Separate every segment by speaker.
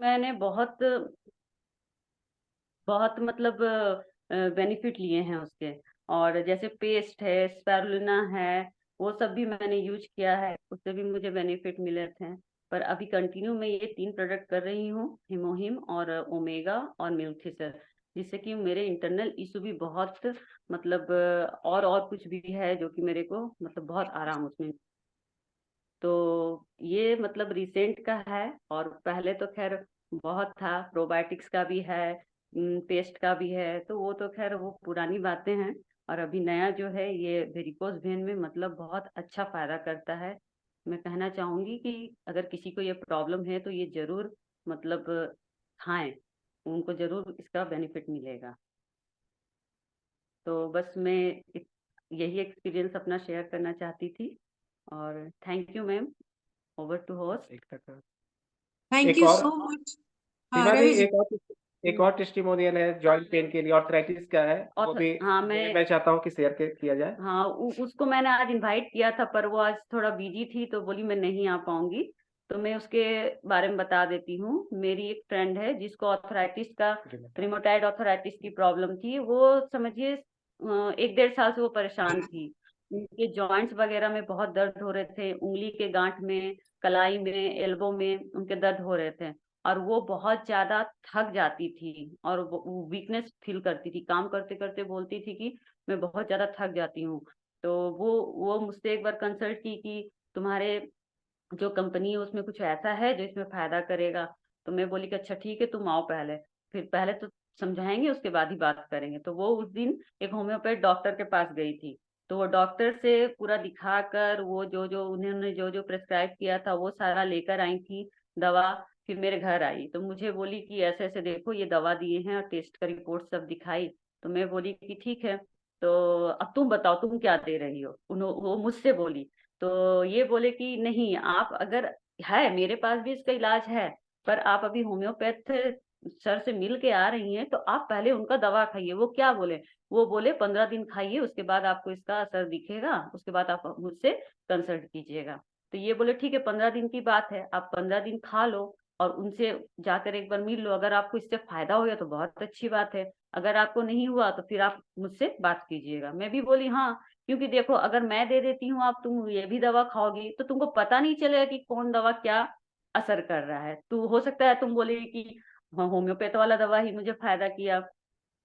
Speaker 1: मैंने बहुत बहुत मतलब बेनिफिट लिए हैं उसके। और जैसे पेस्ट है, स्पारुलिना है, वो सब भी मैंने यूज किया है, उससे भी मुझे बेनिफिट मिले थे। पर अभी कंटिन्यू मैं ये 3 प्रोडक्ट कर रही हूँ, हिमोहिम और ओमेगा और मिल्थिसर, जिससे कि मेरे इंटरनल इशू भी बहुत मतलब और कुछ भी है जो कि मेरे को मतलब बहुत आराम उसमें। तो ये मतलब रिसेंट का है। और पहले तो खैर बहुत था, प्रोबायोटिक्स का भी है, पेस्ट का भी है, तो वो तो खैर वो पुरानी बातें हैं। और अभी नया जो है ये वेरिकोज वेन में मतलब बहुत अच्छा फायदा करता है। मैं कहना चाहूंगी कि अगर किसी को ये प्रॉब्लम है तो ये जरूर मतलब खाएं, उनको जरूर इसका बेनिफिट मिलेगा। तो बस मैं यही एक्सपीरियंस अपना शेयर करना चाहती थी। और thank you ma'am. Over to host.
Speaker 2: एक तक
Speaker 3: थैंक
Speaker 2: एक
Speaker 3: यू
Speaker 2: और
Speaker 3: सो मच। हाँ
Speaker 2: सीमा जी,
Speaker 3: रवि जी।
Speaker 2: एक और टेस्टिमोनियल है जॉइंट पेन के लिए, ऑर्थराइटिस का है, वो
Speaker 1: और
Speaker 2: भी
Speaker 1: हाँ
Speaker 2: मैं चाहता हूँ कि शेयर किया जाए।
Speaker 1: हाँ उसको मैंने आज इनवाइट किया था, पर वो आज थोड़ा बिजी थी तो बोली मैं नहीं आ पाऊंगी। तो मैं उसके बारे में बता देती हूँ। मेरी एक फ्रेंड है जिसको ऑर्थराइटिस का, रिमोटाइड ऑर्थराइटिस की प्रॉब्लम थी। वो समझिए 1 डेढ़ साल से वो परेशान थी। उनके जॉइंट्स वगैरह में बहुत दर्द हो रहे थे, उंगली के गांठ में, कलाई में, एल्बो में उनके दर्द हो रहे थे। और वो बहुत ज्यादा थक जाती थी और वीकनेस फील करती थी, काम करते करते बोलती थी कि मैं बहुत ज्यादा थक जाती हूँ। तो वो मुझसे एक बार कंसल्ट की कि तुम्हारे जो कंपनी है उसमें कुछ ऐसा है जो इसमें फायदा करेगा। तो मैं बोली कि अच्छा ठीक है, तुम आओ पहले, फिर पहले तो समझाएंगे उसके बाद ही बात करेंगे। तो वो उस दिन एक होम्योपैथ डॉक्टर के पास गई थी। तो वो डॉक्टर से पूरा दिखाकर वो जो जो उन्होंने जो जो प्रेस्क्राइब किया था वो सारा लेकर आई थी दवा। फिर मेरे घर आई तो मुझे बोली कि ऐसे ऐसे देखो ये दवा दिए हैं, और टेस्ट का रिपोर्ट सब दिखाई। तो मैं बोली कि ठीक है, तो अब तुम बताओ तुम क्या दे रही हो। वो मुझसे बोली। तो ये बोले कि नहीं, आप अगर, है मेरे पास भी इसका इलाज है, पर आप अभी होम्योपैथ सर से मिल के आ रही हैं तो आप पहले उनका दवा खाइए। वो क्या बोले, वो बोले 15 दिन खाइए, उसके बाद आपको इसका असर दिखेगा, उसके बाद आप मुझसे कंसल्ट कीजिएगा। तो ये बोले ठीक है, 15 दिन की बात है, आप 15 दिन खा लो और उनसे जाकर एक बार मिल लो। अगर आपको इससे फायदा हो गया तो बहुत अच्छी बात है, अगर आपको नहीं हुआ तो फिर आप मुझसे बात कीजिएगा। मैं भी बोली हाँ, क्योंकि देखो अगर मैं दे देती हूँ, आप तुम ये भी दवा खाओगी तो तुमको पता नहीं चलेगा कि कौन दवा क्या असर कर रहा है। तो हो सकता है तुम बोले कि हाँ, होम्योपैथ वाला दवा ही मुझे फायदा किया।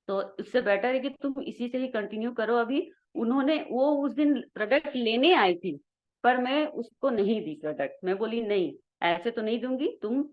Speaker 1: तो इससे बेटर है कि तुम इसी से ही कंटिन्यू करो। अभी उन्होंने वो उस दिन प्रोडक्ट लेने आई थी, पर मैं उसको नहीं दी प्रोडक्ट। मैं बोली नहीं, ऐसे तो नहीं दूंगी, तुम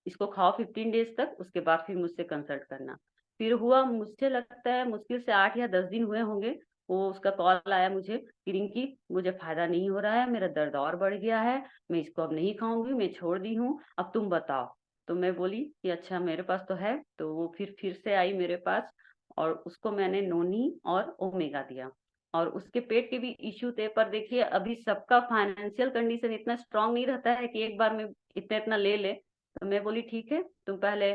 Speaker 1: इसको खाओ 15 डेज तक, उसके बाद फिर मुझसे कंसल्ट करना। फिर हुआ, मुझे लगता है मुश्किल से 8 या 10 दिन हुए होंगे, वो उसका कॉल आया मुझे कि रिंकी मुझे फायदा नहीं हो रहा है, मेरा दर्द और बढ़ गया है, मैं इसको अब नहीं खाऊंगी, मैं छोड़ दी हूँ, अब तुम बताओ। तो मैं बोली कि अच्छा मेरे पास तो है। तो वो फिर से आई मेरे पास, और उसको मैंने नोनी और ओमेगा दिया। और उसके पेट के भी इश्यू थे, पर देखिए अभी सबका फाइनेंशियल कंडीशन इतना स्ट्रांग नहीं रहता है कि एक बार में इतना इतना ले ले। तो मैं बोली ठीक है, तुम पहले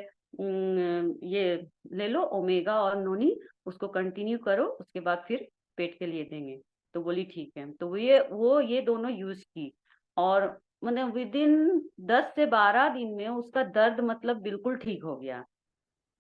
Speaker 1: ये ले लो ओमेगा और नोनी, उसको कंटिन्यू करो, उसके बाद फिर पेट के लिए देंगे। तो बोली ठीक है। तो वो ये दोनों यूज की, और मतलब विद इन 10 से 12 दिन में उसका दर्द मतलब बिल्कुल ठीक हो गया।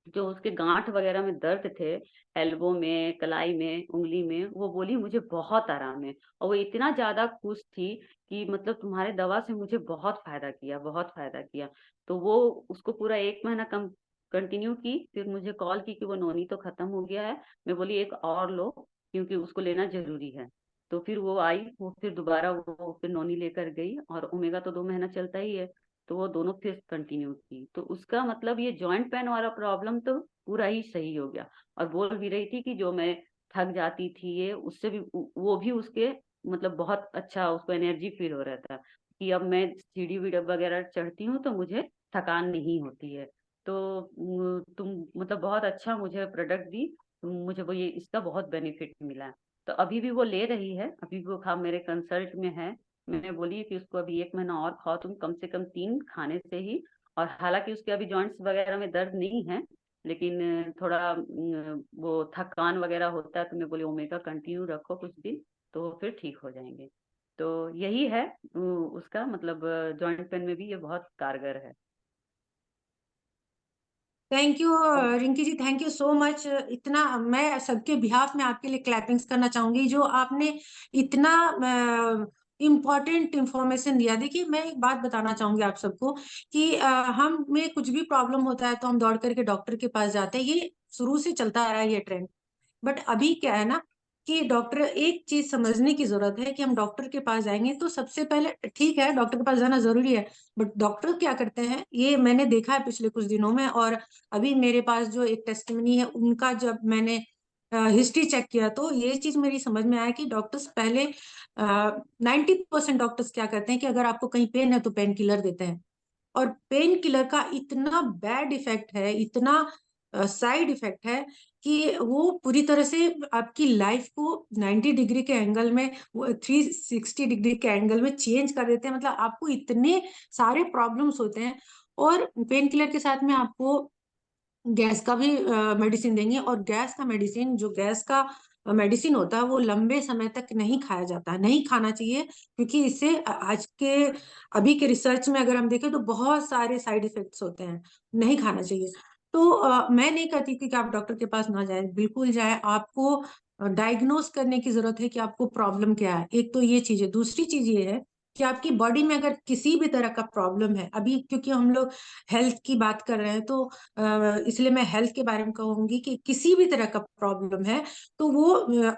Speaker 1: जो उसके गांठ वगैरह में दर्द थे, एल्बो में, कलाई में, उंगली में, वो बोली मुझे बहुत आराम है। और वो इतना ज्यादा खुश थी कि मतलब तुम्हारे दवा से मुझे बहुत फायदा किया, बहुत फायदा किया। तो वो उसको पूरा 1 महीना कम कंटिन्यू की, फिर मुझे कॉल की कि वो नोनी तो खत्म हो गया है। मैं बोली एक और लो, क्योंकि उसको लेना जरूरी है। तो फिर वो आई, वो फिर दोबारा वो फिर नोनी लेकर गई, और ओमेगा तो 2 महीना चलता ही है। तो वो दोनों फिर कंटिन्यू की, तो उसका मतलब ये जॉइंट पेन वाला प्रॉब्लम तो पूरा ही सही हो गया। और बोल भी रही थी कि जो मैं थक जाती थी ये, उससे भी वो भी उसके मतलब बहुत अच्छा उसको एनर्जी फील हो रहा था कि अब मैं सीढ़ी वीढ़ी वगैरह चढ़ती हूँ तो मुझे थकान नहीं होती है। तो तुम मतलब बहुत अच्छा मुझे प्रोडक्ट दी, मुझे वो ये इसका बहुत बेनिफिट मिला है। तो अभी भी वो ले रही है, अभी भी वो खा मेरे कंसल्ट में है। मैंने बोली कि उसको अभी 1 महीना और खाओ तुम, कम से कम 3 खाने से ही। और हालांकि उसके अभी जॉइंट्स वगैरह में दर्द नहीं है, लेकिन थोड़ा वो थकान वगैरह होता है। तो मैं बोली ओमेगा कंटिन्यू रखो कुछ दिन, तो वो फिर ठीक हो जाएंगे। तो यही है उसका मतलब जॉइंट पेन में भी ये बहुत कारगर है।
Speaker 3: Thank you Rinki ji, thank you so much. इतना मैं सबके बिहाफ में आपके लिए क्लैपिंग्स करना चाहूंगी जो आपने इतना इम्पोर्टेंट इंफॉर्मेशन दिया। देखिए, मैं एक बात बताना चाहूंगी आप सबको कि हम में कुछ भी प्रॉब्लम होता है तो हम दौड़ करके डॉक्टर के पास जाते हैं। ये शुरू से चलता आ रहा है ये ट्रेंड। बट अभी क्या है ना कि डॉक्टर, एक चीज समझने की जरूरत है कि हम डॉक्टर के पास जाएंगे तो सबसे पहले ठीक है डॉक्टर के पास जाना जरूरी है, बट डॉक्टर क्या करते हैं ये मैंने देखा है पिछले कुछ दिनों में। और अभी मेरे पास जो एक टेस्टिमनी है उनका जब मैंने हिस्ट्री चेक किया तो ये चीज मेरी समझ में आया कि डॉक्टर्स पहले 90% डॉक्टर्स क्या करते हैं कि अगर आपको कहीं पेन है तो पेन किलर देते हैं। और पेन किलर का इतना बैड इफेक्ट है, इतना साइड इफेक्ट है कि वो पूरी तरह से आपकी लाइफ को 90 डिग्री के एंगल में, 360 डिग्री के एंगल में चेंज कर देते हैं। मतलब आपको इतने सारे प्रॉब्लम्स होते हैं। और पेन किलर के साथ में आपको गैस का भी मेडिसिन देंगे। और गैस का मेडिसिन, जो गैस का मेडिसिन होता है वो लंबे समय तक नहीं खाया जाता, नहीं खाना चाहिए, क्योंकि इससे आज के अभी के रिसर्च में अगर हम देखें तो बहुत सारे साइड इफेक्ट्स होते हैं। नहीं खाना चाहिए। तो मैं नहीं कहती कि आप डॉक्टर के पास ना जाए, बिल्कुल जाए। आपको डायग्नोस करने की जरूरत है कि आपको प्रॉब्लम क्या है। एक तो ये चीज है। दूसरी चीज ये है कि आपकी बॉडी में अगर किसी भी तरह का प्रॉब्लम है, अभी क्योंकि हम लोग हेल्थ की बात कर रहे हैं तो इसलिए मैं हेल्थ के बारे में कहूंगी कि किसी भी तरह का प्रॉब्लम है तो वो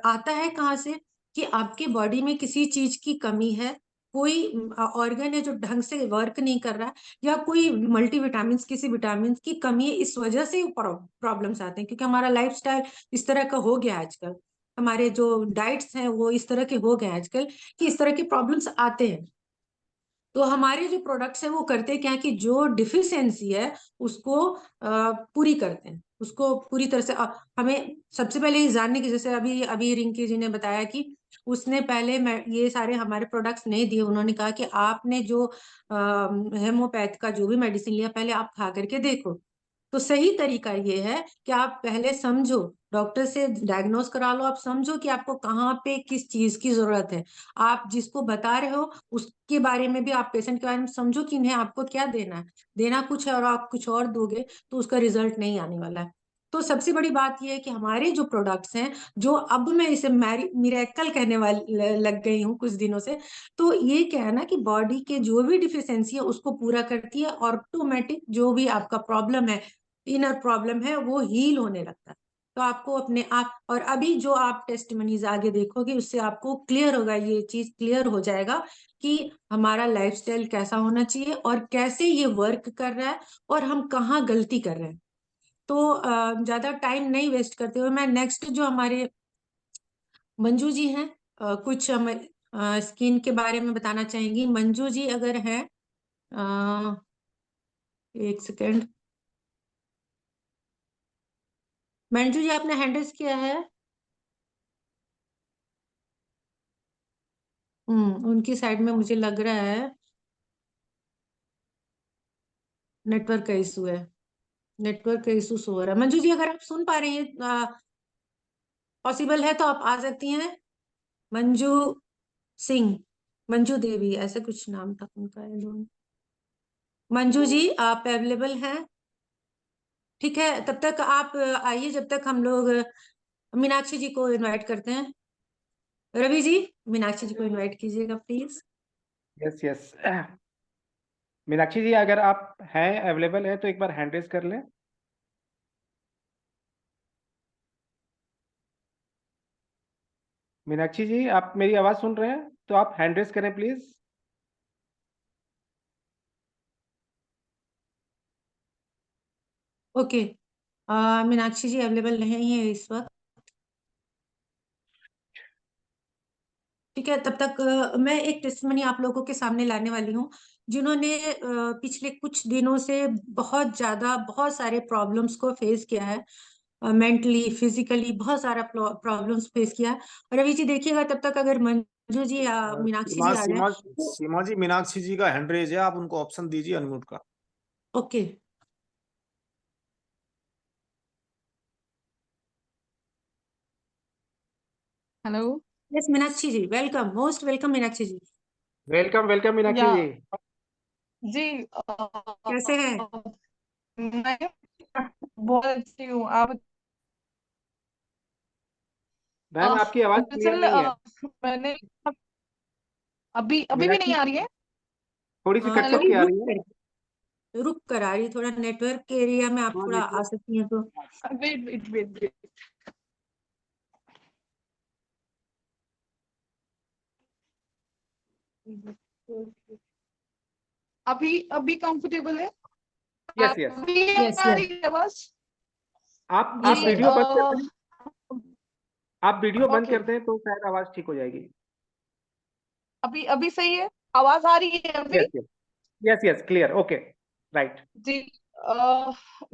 Speaker 3: आता है कहाँ से कि आपके बॉडी में किसी चीज की कमी है। कोई ऑर्गन है जो ढंग से वर्क नहीं कर रहा है, या कोई मल्टीविटामिन, किसी विटामिन की कमी है, इस वजह से प्रॉब्लम्स आते हैं। क्योंकि हमारा लाइफस्टाइल इस तरह का हो गया है आजकल, हमारे जो डाइट्स हैं वो इस तरह के हो गए हैं आजकल कि इस तरह के प्रॉब्लम्स आते हैं। तो हमारे जो प्रोडक्ट्स हैं वो करते क्या है कि जो डिफिशियंसी है उसको पूरी करते हैं, उसको पूरी तरह से। हमें सबसे पहले ये जानने की, जैसे अभी अभी रिंकी जी ने बताया कि उसने पहले ये सारे हमारे प्रोडक्ट्स नहीं दिए। उन्होंने कहा कि आपने जो हेमोपैथ का जो भी मेडिसिन लिया पहले आप खा करके देखो। तो सही तरीका ये है कि आप पहले समझो, डॉक्टर से डायग्नोस करा लो, आप समझो कि आपको कहाँ पे किस चीज की जरूरत है। आप जिसको बता रहे हो उसके बारे में भी, आप पेशेंट के बारे में समझो कि इन्हें आपको क्या देना है। देना कुछ है और आप कुछ और दोगे तो उसका रिजल्ट नहीं आने वाला है। तो सबसे बड़ी बात यह है कि हमारे जो प्रोडक्ट्स हैं, जो अब मैं इसे मिरेकल कहने वाली लग गई हूँ कुछ दिनों से, तो ये क्या है ना कि बॉडी के जो भी डिफिशियंसी है उसको पूरा करती है। ऑटोमेटिक जो भी आपका प्रॉब्लम है, इनर प्रॉब्लम है, वो हील होने लगता है। तो आपको अपने आप, और अभी जो आप टेस्टिमनीज आगे देखोगे उससे आपको क्लियर होगा, ये चीज क्लियर हो जाएगा कि हमारा लाइफस्टाइल कैसा होना चाहिए और कैसे ये वर्क कर रहा है और हम कहाँ गलती कर रहे हैं। तो ज्यादा टाइम नहीं वेस्ट करते हुए मैं नेक्स्ट जो हमारे मंजू जी हैं कुछ हम स्किन के बारे में बताना चाहेंगी। मंजू जी अगर हैं, एक सेकेंड। मंजू जी आपने हैंडल्स किया है? उनकी साइड में मुझे लग रहा है नेटवर्क का इशू है। नेटवर्क का इशू हो रहा है। मंजू जी अगर आप सुन पा रही हैं, पॉसिबल है तो आप आ सकती हैं। मंजू सिंह, मंजू देवी ऐसे कुछ नाम था उनका, I don't know। Manju ji आप अवेलेबल हैं? ठीक है, तब तक आप आइए, जब तक हम लोग मीनाक्षी जी को इनवाइट करते हैं। रवि जी, मीनाक्षी जी को इनवाइट कीजिएगा please.
Speaker 2: Yes yes. Meenakshi ji अगर आप हैं अवेलेबल है तो एक बार हैंड रेज कर लें। मीनाक्षी जी आप मेरी आवाज सुन रहे हैं तो आप हैंड रेज करें please.
Speaker 3: Okay, Meenakshi ji available नहीं है इस वक्त। ठीक है, तब तक मैं एक टेस्टमनी आप लोगों के सामने लाने वाली हूँ जिन्होंने पिछले कुछ दिनों से बहुत सारे प्रॉब्लम्स को फेस किया है। मेंटली, फिजिकली बहुत सारा प्रॉब्लम्स फेस किया है। रवि जी देखिएगा, तब तक अगर मंजू जी या मीनाक्षी
Speaker 4: सीमा
Speaker 3: जी आ जाए
Speaker 4: सीमा
Speaker 3: तो।
Speaker 4: सीमा जी, मीनाक्षी जी का हैंड रेज है, आप उनको ऑप्शन दीजिए अनम्यूट का।
Speaker 3: Okay,
Speaker 5: hello.
Speaker 3: यस मीनाक्षी जी, वेलकम, मोस्ट वेलकम मीनाक्षी जी।
Speaker 2: वेलकम वेलकम मीनाक्षी
Speaker 5: या
Speaker 2: जी।
Speaker 5: जी
Speaker 3: कैसे हैं?
Speaker 5: मैं बहुत अच्छी हूँ आप।
Speaker 2: मैम आपकी आवाज क्लियर
Speaker 5: दरअसल
Speaker 2: नहीं है,
Speaker 5: मैंने अभी अभी भी नहीं
Speaker 2: मीनाक्षी
Speaker 5: आ रही है।
Speaker 2: थोड़ी सी कट
Speaker 5: हेलो।
Speaker 2: कट के आ
Speaker 3: रुक
Speaker 2: रही है।
Speaker 3: रुक कर आ रही, थोड़ा नेटवर्क के एरिया में आप
Speaker 2: हाँ
Speaker 3: थोड़ा आ
Speaker 2: नेटवर्क।
Speaker 3: सकती हैं तो।
Speaker 5: Wait wait wait wait. अभी अभी कंफर्टेबल है।
Speaker 2: Yes yes.
Speaker 5: अभी
Speaker 3: यस
Speaker 5: आ
Speaker 3: यस।
Speaker 5: रही है बस।
Speaker 3: जी
Speaker 2: आप
Speaker 5: जी
Speaker 2: वीडियो बंद कर दें, आप वीडियो बंद
Speaker 5: ओके।
Speaker 2: कर दें तो शायद आवाज ठीक हो जाएगी।
Speaker 5: अभी अभी सही है, आवाज आ रही है अभी।
Speaker 2: Yes yes. Yes yes clear, okay right.
Speaker 5: जी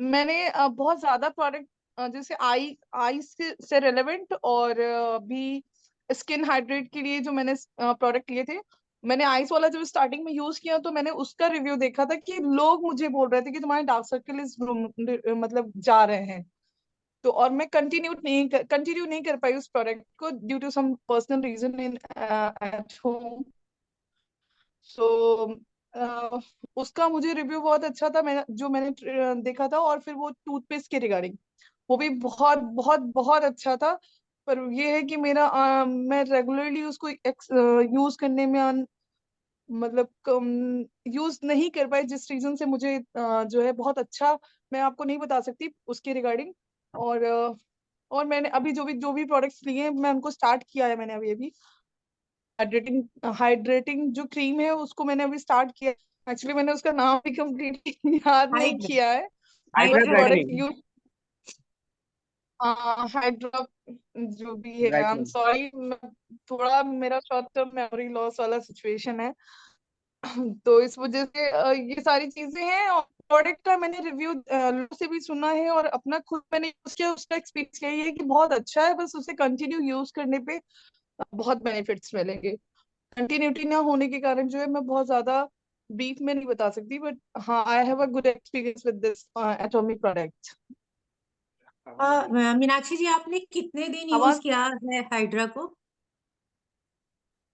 Speaker 5: मैंने बहुत ज्यादा प्रोडक्ट जैसे आई से रिलेवेंट और भी स्किन हाइड्रेट के लिए जो मैंने प्रोडक्ट लिए थे। मैंने आइस वाला जब स्टार्टिंग में यूज किया तो मैंने उसका रिव्यू देखा था कि लोग मुझे बोल रहे थे कि तुम्हारे डार्क सर्कल मतलब जा रहे हैं। तो और मैं कंटिन्यू नहीं कर पाई उस प्रोडक्ट को due to some personal reason in at home. So उसका मुझे रिव्यू बहुत अच्छा था, मैंने देखा था। और फिर वो टूथपेस्ट के रिगार्डिंग वो भी बहुत बहुत बहुत अच्छा था। पर ये है कि मैं रेगुलरली उसको यूज करने में मतलब यूज नहीं कर पाई, जिस रीजन से मुझे जो है बहुत अच्छा मैं आपको नहीं बता सकती उसके रिगार्डिंग। और और मैंने अभी जो भी प्रोडक्ट्स लिए हैं मैं उनको स्टार्ट किया है। मैंने अभी अभी हाइड्रेटिंग जो क्रीम है उसको मैंने अभी स्टार्ट किया। एक्चुअली मैंने उसका नाम भी कंप्लीटली याद नहीं
Speaker 3: हाइड्रा
Speaker 5: किया है। But
Speaker 2: hydra
Speaker 3: hydra
Speaker 5: product
Speaker 2: brightening.
Speaker 5: You hydra जो भी है। I am
Speaker 2: brightening.
Speaker 5: सॉरी, थोड़ा मेरा शॉर्ट टर्म मेमोरी लॉस वाला सिचुएशन है। तो इस वजह से ये सारी चीजें हैं। और प्रोडक्ट का मैंने रिव्यू लोगों से भी सुना है और अपना खुद मैंने यूज किया, उसका एक्सपीरियंस यही है कि बहुत अच्छा है। बस उसे कंटिन्यू यूज करने पे बहुत बेनिफिट्स मिलेंगे। कंटिन्यूटी ना होने के कारण जो है मैं बहुत ज्यादा ब्रीफ में नहीं बता सकती। बट हाँ, I have a good experience with this atomic product.
Speaker 3: Meenakshi ji, आपने कितने दिन यूज
Speaker 5: आवाज।
Speaker 3: किया है हाइड्रा को?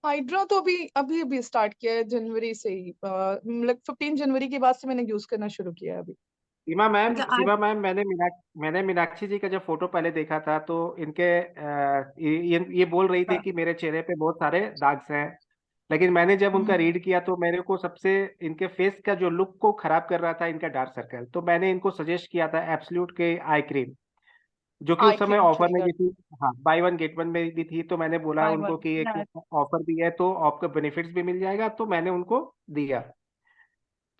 Speaker 5: हाइड्रा तो अभी अभी अभी स्टार्ट किया है जनवरी से ही, मतलब 15 जनवरी के बाद से मैंने यूज करना शुरू किया है अभी।
Speaker 3: मतलब आज।
Speaker 2: सीमा मैम मैंने मीनाक्षी जी का जब फोटो पहले देखा था तो इनके ये बोल रही थी कि मेरे चेहरे पे बहुत सारे दाग्स हैं। लेकिन मैंने जब उनका रीड किया तो मेरे को सबसे इनके फेस का जो लुक को खराब कर रहा था इनका डार्क सर्कल, तो मैंने इनको सजेस्ट किया था एब्सोल्यूट के आई क्रीम, जो कि उस
Speaker 5: आई
Speaker 2: समय
Speaker 5: क्रीम
Speaker 2: ऑफर में
Speaker 5: ट्रिगर
Speaker 2: भी थी। हाँ बाय वन गेट वन में भी थी, तो मैंने बोला
Speaker 5: बाय
Speaker 2: उनको
Speaker 5: वन।
Speaker 2: कि एक ऑफर भी है तो आपका बेनिफिट्स भी मिल जाएगा, तो मैंने उनको दिया।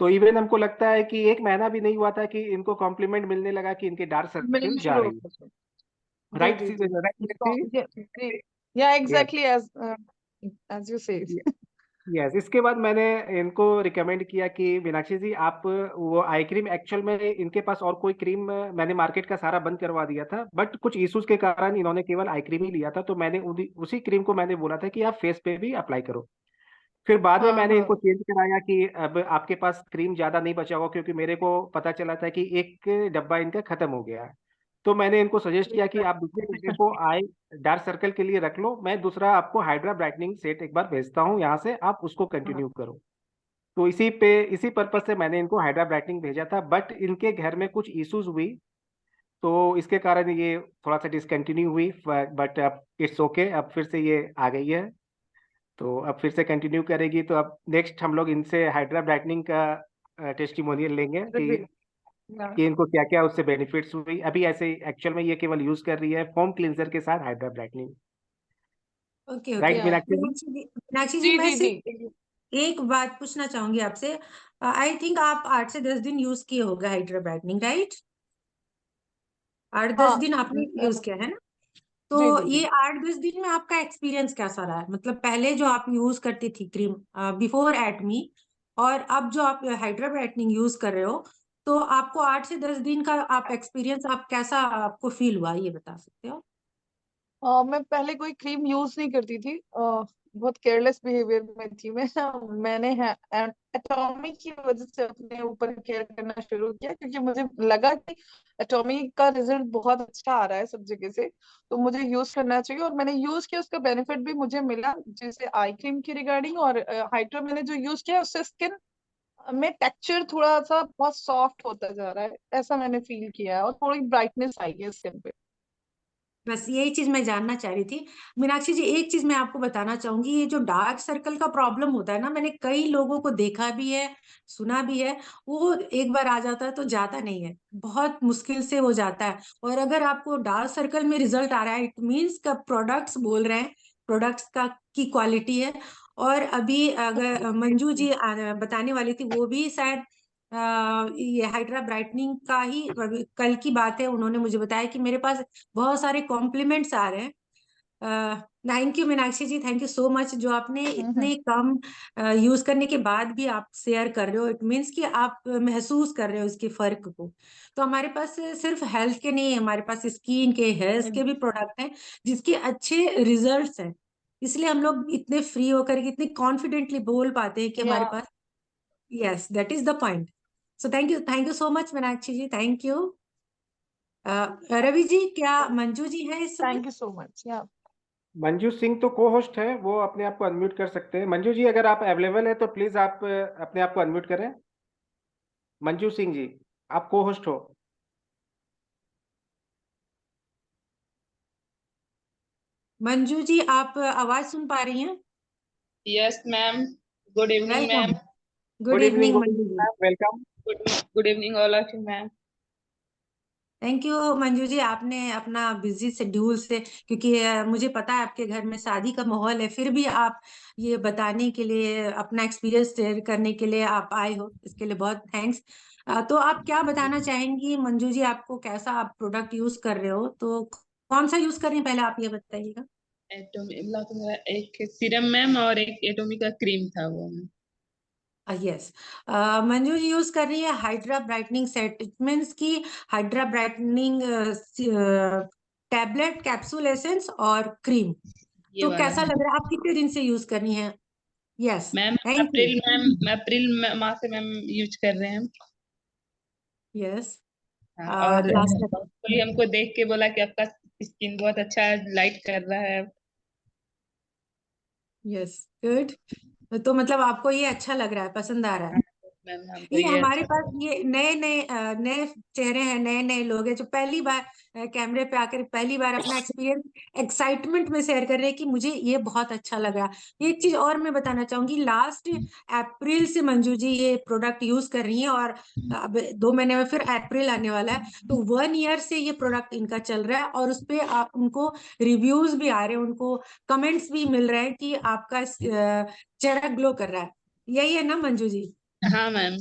Speaker 2: तो इवन हमको लगता है कि एक महीना भी नहीं हुआ था कि इनको कॉम्प्लीमेंट मिलने लगा कि इनके डार्क सर्कल
Speaker 5: मिलना
Speaker 2: जा
Speaker 5: शुरू
Speaker 2: रही
Speaker 5: हो
Speaker 2: है।
Speaker 5: गया। जी
Speaker 2: राइट
Speaker 5: जी जी।
Speaker 2: राइट।
Speaker 5: जी या
Speaker 2: यस
Speaker 5: एग्जैक्टली एज यू से।
Speaker 2: यस। इसके बाद मैंने इनको रिकमेंड किया कि मीनाक्षी जी आप वो आई क्रीम, एक्चुअल में इनके पास और कोई क्रीम मैंने मार्केट का सारा बंद करवा दिया था, बट कुछ इश्यूज के कारण इन्होंने केवल आई क्रीम ही लिया था, तो मैंने उसी क्रीम को मैंने बोला था कि आप फेस पे भी अप्लाई करो। फिर बाद में
Speaker 5: हाँ
Speaker 2: मैंने
Speaker 5: हाँ।
Speaker 2: इनको चेंज कराया कि अब आपके पास क्रीम ज्यादा नहीं बचा होगा, क्योंकि मेरे को पता चला था कि एक डब्बा इनका खत्म हो गया है। तो मैंने इनको सजेस्ट किया कि आप दूसरे डब्बे को आई डार्क सर्कल के लिए रख लो, मैं दूसरा आपको हाइड्रा ब्राइटनिंग सेट एक बार भेजता हूँ यहाँ से, आप उसको
Speaker 3: हाँ।
Speaker 2: कंटिन्यू करो। तो इसी पर्पज से मैंने इनको हाइड्रा ब्राइटनिंग भेजा था, बट इनके घर में कुछ इश्यूज हुई तो इसके कारण ये थोड़ा सा डिसकंटिन्यू हुई, बट अब इट्स ओके, अब फिर से ये आ गई है। तो अब फिर से कंटिन्यू करेगी, तो अब नेक्स्ट हम लोग इनसे हाइड्रा ब्राइटनिंग का टेस्टिमोनियल लेंगे कि इनको क्या क्या उससे बेनिफिट्स हुई। अभी ऐसे एक्चुअल में ये केवल यूज कर रही है फोम क्लींजर के साथ hydra brightening.
Speaker 3: Okay okay.
Speaker 2: Right Meenakshi ji?
Speaker 3: Meenakshi ji,
Speaker 5: जी
Speaker 3: मैं
Speaker 5: जी जी।
Speaker 3: सिर्फ एक बात पूछना चाहूंगी आपसे। आई थिंक आप 8 से 10 दिन यूज किए होगा हाइड्रा ब्राइटनिंग, राइट? 8-10
Speaker 5: हाँ
Speaker 3: दिन आपने यूज किया है ना? तो
Speaker 5: जी जी
Speaker 3: ये
Speaker 5: जी।
Speaker 3: 8-10 दिन में आपका एक्सपीरियंस कैसा रहा है? मतलब पहले जो आप यूज करती थी क्रीम बिफोर एट मी, और अब जो आप हाइड्रा ब्राइटनिंग यूज कर रहे हो, तो आपको 8 से 10 दिन का आप एक्सपीरियंस आप कैसा आपको फील हुआ, ये बता सकते हो?
Speaker 5: मैं पहले कोई क्रीम यूज नहीं करती थी। बहुत केयरलेस बिहेवियर में थी मैं। मैंने एटॉमिक की वजह से अपने ऊपर केयर करना शुरू किया, क्योंकि मुझे लगा कि एटॉमिक का रिजल्ट बहुत अच्छा आ रहा है सब जगह से, तो मुझे यूज करना चाहिए। और मैंने यूज किया, उसका बेनिफिट भी मुझे मिला, जैसे आई क्रीम की रिगार्डिंग। और हाइड्रा मैंने जो यूज किया उससे स्किन में टेक्सचर थोड़ा सा बहुत सॉफ्ट होता जा रहा है, ऐसा मैंने फील किया है, और थोड़ी ब्राइटनेस आई है स्किन पे।
Speaker 3: बस यही चीज मैं जानना चाह रही थी। मीनाक्षी जी, एक चीज मैं आपको बताना चाहूंगी, ये जो डार्क सर्कल का प्रॉब्लम होता है ना, मैंने कई लोगों को देखा भी है, सुना भी है। वो एक बार आ जाता है तो जाता नहीं है, बहुत मुश्किल से हो जाता है। और अगर आपको डार्क सर्कल में रिजल्ट आ रहा है, इट मीन्स का प्रोडक्ट्स बोल रहे हैं, प्रोडक्ट्स का की क्वालिटी है। और अभी अगर मंजू जी बताने वाली थी, वो भी शायद ये हाइड्रा ब्राइटनिंग का ही, अभी कल की बात है, उन्होंने मुझे बताया कि मेरे पास बहुत सारे कॉम्प्लीमेंट्स आ रहे हैं। Thank you Meenakshi ji, thank you so much, जो आपने इतने कम यूज करने के बाद भी आप शेयर कर रहे हो, इट मीन्स कि आप महसूस कर रहे हो इसके फर्क को। तो हमारे पास सिर्फ हेल्थ के नहीं है, हमारे पास स्किन के, हेयर्स के भी प्रोडक्ट हैं जिसके अच्छे रिजल्ट्स हैं। इसलिए हम लोग इतने फ्री होकर के इतने कॉन्फिडेंटली बोल पाते हैं कि हमारे
Speaker 5: या
Speaker 3: पास, yes that is the point. So thank you so much Meenakshi ji, thank you. Ravi ji, क्या मंजू जी है इस समय?
Speaker 5: Thank you so much. या
Speaker 2: मंजू सिंह तो को होस्ट है, वो अपने आप को अनम्यूट कर सकते हैं। मंजू जी, अगर आप अवेलेबल है तो प्लीज आप अपने आप को अनम्यूट करें। मंजू सिंह जी, आप को होस्ट हो।
Speaker 3: मंजू जी, आप आवाज सुन पा रही हैं?
Speaker 6: Yes, ma'am. Good evening,
Speaker 3: welcome.
Speaker 6: ma'am.
Speaker 3: Good evening
Speaker 2: good
Speaker 3: Manju
Speaker 2: evening
Speaker 3: ji.
Speaker 2: Ma'am, welcome.
Speaker 6: Good evening, all of you, ma'am.
Speaker 3: Thank you Manju ji, आपने अपना बिजी शेड्यूल से, क्योंकि मुझे पता है आपके घर में शादी का माहौल है, फिर भी आप ये बताने के लिए, अपना एक्सपीरियंस शेयर करने के लिए आप आए हो, इसके लिए बहुत थैंक्स। तो आप क्या बताना चाहेंगी मंजू जी, आपको कैसा आप प्रोडक्ट यूज कर रहे हो, तो कौन सा यूज कर रही हैं, पहले आप ये बताइएगा।
Speaker 6: मतलब तो मेरा एक सीरम मैम और एक एटोमी का क्रीम था वो ma'am.
Speaker 3: Yes, Manju ji use कर रही है hydra brightening set, it means की hydra brightening tablet, capsule, essence और क्रीम।
Speaker 6: ये
Speaker 3: तो
Speaker 6: वाला
Speaker 3: कैसा
Speaker 6: है
Speaker 3: लग रहा है, आप कितने दिन से यूज कर रही हैं? Yes,
Speaker 6: ma'am.
Speaker 3: Thank you.
Speaker 6: अप्रैल माह से मैम यूज कर रहे हैं हम।
Speaker 3: यस,
Speaker 6: हाँ, और
Speaker 3: लास्ट।
Speaker 6: कोई हमको देख के बोला कि आपका स्किन बहुत अच्छा है, लाइट कर रहा है।
Speaker 3: Yes, good. तो मतलब आपको ये अच्छा लग रहा है, पसंद आ रहा है?
Speaker 6: हाँ, मैम हमको
Speaker 3: ये
Speaker 6: ये
Speaker 3: हमारे
Speaker 6: अच्छा
Speaker 3: पास
Speaker 6: लगा।
Speaker 3: ये नए नए नए चेहरे हैं, नए नए लोग हैं जो पहली बार कैमरे पे आकर पहली बार अपना एक्सपीरियंस एक्साइटमेंट में शेयर कर रहे हैं कि मुझे ये बहुत अच्छा लग रहा है। एक चीज और मैं बताना चाहूंगी, लास्ट अप्रैल से मंजू जी ये प्रोडक्ट यूज कर रही हैं, और अब 2 महीने में फिर अप्रैल आने वाला है, तो 1 ईयर से ये प्रोडक्ट इनका चल रहा है, और उस पे उनको रिव्यूज भी आ रहे हैं, उनको कमेंट्स भी मिल रहे हैं कि आपका चेहरा ग्लो कर रहा है। यही है ना मंजू जी?
Speaker 6: हाँ मैम।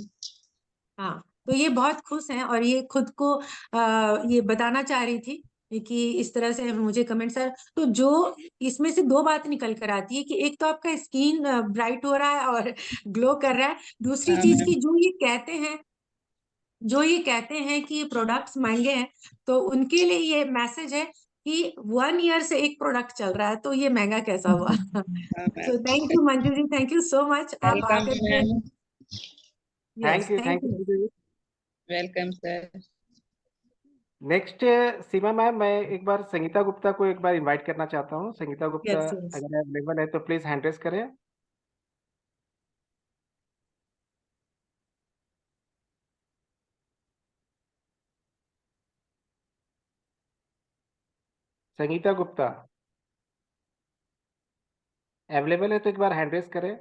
Speaker 3: हाँ, तो ये बहुत खुश हैं, और ये खुद को ये बताना चाह रही थी कि इस तरह से मुझे कमेंट्स आए। तो जो इसमें से 2 बात निकल कर आती है कि एक तो आपका स्किन ब्राइट हो रहा है और ग्लो कर रहा है, दूसरी
Speaker 6: हाँ
Speaker 3: चीज
Speaker 6: मैम।
Speaker 3: की जो ये कहते हैं कि प्रोडक्ट्स महंगे हैं, तो उनके लिए ये मैसेज है कि 1 ईयर से एक प्रोडक्ट चल रहा है, तो ये महंगा कैसा हुआ?
Speaker 6: हाँ ma'am.
Speaker 3: So thank you Manju ji, thank you so much, आप
Speaker 6: वेलकम
Speaker 3: आकर के।
Speaker 6: Ma'am.
Speaker 3: Yes, thank
Speaker 2: thank
Speaker 3: you.
Speaker 2: You.
Speaker 6: Welcome sir.
Speaker 2: Next Seema ma'am, मैं एक बार संगीता गुप्ता को एक बार इनवाइट करना चाहता हूँ। Sangeeta Gupta
Speaker 3: yes, yes.
Speaker 2: अगर अवेलेबल है तो प्लीज हैंड रेस करें। संगीता गुप्ता अवेलेबल है तो एक बार हैंड रेस करें।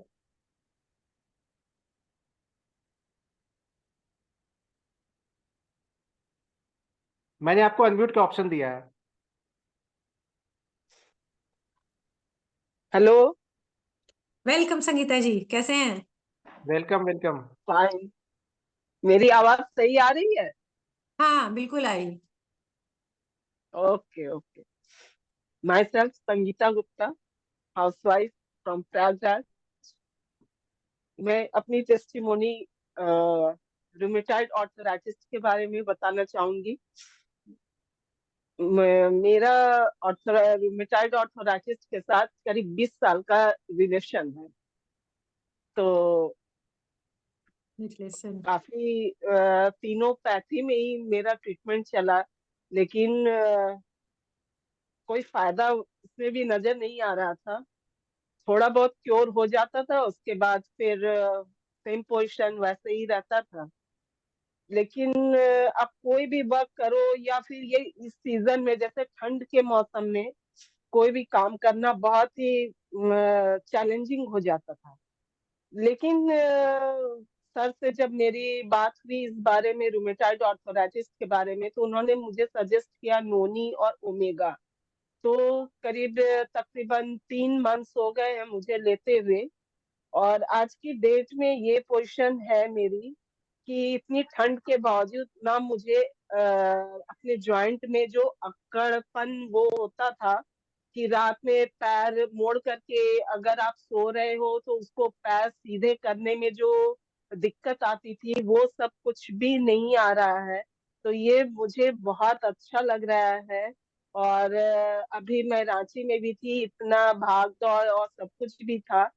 Speaker 2: मैंने आपको अनम्यूट का ऑप्शन दिया है।
Speaker 7: हेलो।
Speaker 3: वेलकम संगीता जी, कैसे हैं?
Speaker 2: Welcome welcome.
Speaker 7: फाइन। मेरी आवाज सही आ रही है?
Speaker 3: हाँ, बिल्कुल आई।
Speaker 7: Okay okay. Myself Sangeeta Gupta, housewife from Prayagraj. मैं अपनी टेस्टिमोनी रूमेटाइड आर्थराइटिस के बारे में बताना चाहूंगी। मेरा रूमेटाइड आर्थराइटिस के साथ करीब 20 साल का रिलेशन है। तो
Speaker 3: लिसन।
Speaker 7: काफी तीनों पैथी में ही मेरा ट्रीटमेंट चला, लेकिन कोई फायदा उसमें भी नजर नहीं आ रहा था। थोड़ा बहुत क्योर हो जाता था, उसके बाद फिर सेम पोजीशन वैसे ही रहता था। लेकिन अब कोई भी वर्क करो या फिर ये इस सीजन में जैसे ठंड के मौसम में कोई भी काम करना बहुत ही चैलेंजिंग हो जाता था। लेकिन सर से जब मेरी बात हुई इस बारे में, रूमेटाइड आर्थराइटिस के बारे में, तो उन्होंने मुझे सजेस्ट किया नोनी और ओमेगा। तो करीब तकरीबन 3 मंथ्स हो गए हैं मुझे लेते हुए, और आज की डेट में ये पोजीशन है मेरी कि इतनी ठंड के बावजूद ना मुझे अपने जॉइंट में जो अकड़पन वो होता था कि रात में पैर मोड़ करके अगर आप सो रहे हो तो उसको पैर सीधे करने में जो दिक्कत आती थी, वो सब कुछ भी नहीं आ रहा है। तो ये मुझे बहुत अच्छा लग रहा है। और अभी मैं रांची में भी थी, इतना भाग दौड़ और सब कुछ भी था,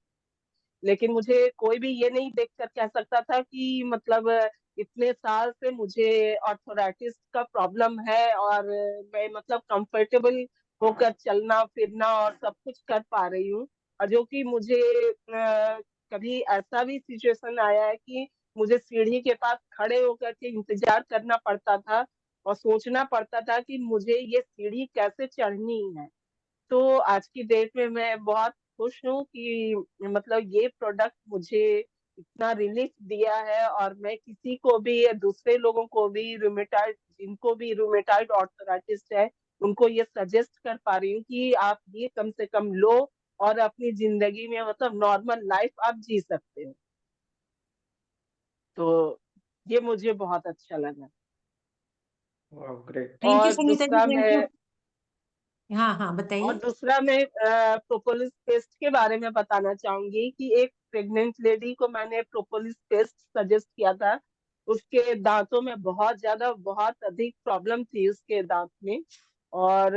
Speaker 7: लेकिन मुझे कोई भी ये नहीं देख कर कह सकता था कि मतलब इतने साल से मुझे ऑर्थोराइटिस का प्रॉब्लम है और मैं मतलब कंफर्टेबल होकर चलना फिरना और सब कुछ कर पा रही हूँ। और जो कि मुझे कभी ऐसा भी सिचुएशन आया है कि मुझे सीढ़ी के पास खड़े होकर के इंतजार करना पड़ता था और सोचना पड़ता था कि मुझे ये सीढ़ी कैसे चढ़नी है। तो आज की डेट में मैं बहुत खुश हूँ कि मतलब ये प्रोडक्ट मुझे इतना रिलीफ दिया है, और मैं किसी को भी या दूसरे लोगों को भी रूमेटाइड, जिनको भी रूमेटाइड आर्थराइटिस है, उनको ये सजेस्ट कर पा रही हूँ कि आप ये कम से कम लो और अपनी जिंदगी में मतलब नॉर्मल लाइफ आप जी सकते हो। तो ये मुझे बहुत अच्छा लगा।
Speaker 2: ग्रेट।
Speaker 3: थैंक यू
Speaker 7: और
Speaker 3: संगीता जी,
Speaker 7: दूसरा
Speaker 3: थैंक यू।
Speaker 7: मैं
Speaker 3: हाँ हाँ,
Speaker 7: और
Speaker 3: बताइए।
Speaker 7: दूसरा मैं प्रोपोलिस पेस्ट के बारे में बताना चाहूंगी कि एक प्रेग्नेंट लेडी को मैंने प्रोपोलिस पेस्ट सजेस्ट किया था। उसके दांतों में बहुत अधिक प्रॉब्लम थी उसके दांत में। और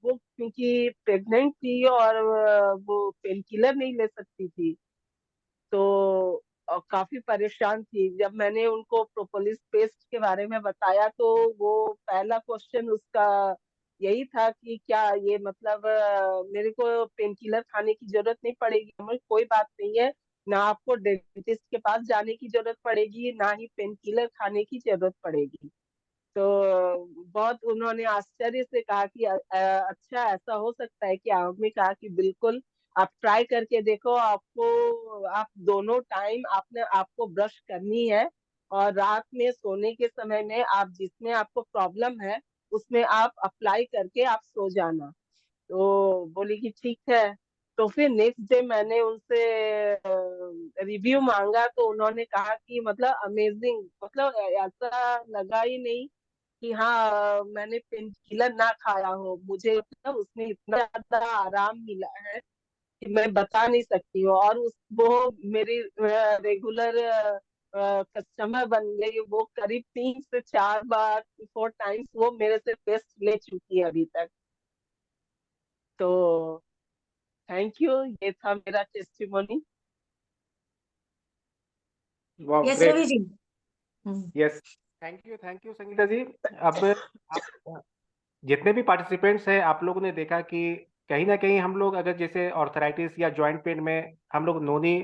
Speaker 7: वो क्योंकि प्रेग्नेंट थी और वो पेन किलर नहीं ले सकती थी, तो काफी परेशान थी। जब मैंने उनको प्रोपोलिस पेस्ट के बारे में बताया तो वो पहला क्वेश्चन उसका यही था कि क्या ये मतलब मेरे को पेन किलर खाने की जरूरत नहीं पड़ेगी? मैं कोई बात नहीं है, ना आपको डेंटिस्ट के पास जाने की जरूरत पड़ेगी, ना ही पेन किलर खाने की जरूरत पड़ेगी। तो बहुत उन्होंने आश्चर्य से कहा कि अच्छा ऐसा हो सकता है कि हमने कहा कि बिल्कुल आप ट्राई करके देखो। आपको आप दोनों टाइम आपने आपको ब्रश करनी है, और रात में सोने के समय में आप जिसमें आपको प्रॉब्लम है उसमें आप अप्लाई करके आप सो जाना। तो बोली कि ठीक है। तो फिर नेक्स्ट डे मैंने उनसे रिव्यू मांगा, तो उन्होंने कहा कि मतलब अमेजिंग, मतलब ऐसा लगा ही नहीं कि हाँ मैंने पेन किलर ना खाया हो, मुझे मतलब उसमें इतना ज्यादा आराम मिला है कि मैं बता नहीं सकती हूँ। और उस वो मेरी रेगुलर कस्टमर बन गई। वो करीब 3 से 4 बार 4 टाइम्स वो मेरे से पेस्ट ले चुकी है अभी तक। तो थैंक यू, ये था मेरा टेस्टिमोनी।
Speaker 2: वाह,
Speaker 3: यस रवि
Speaker 2: ग्रेट।
Speaker 3: जी।
Speaker 2: Yes, thank you Sangeeta ji. अब आप जितने भी पार्टिसिपेंट्स हैं, आप लोगों ने देखा कि कहीं ना कहीं हम लोग अगर जैसे ऑर्थराइटिस या जॉइंट पेन में हम लोग नोनी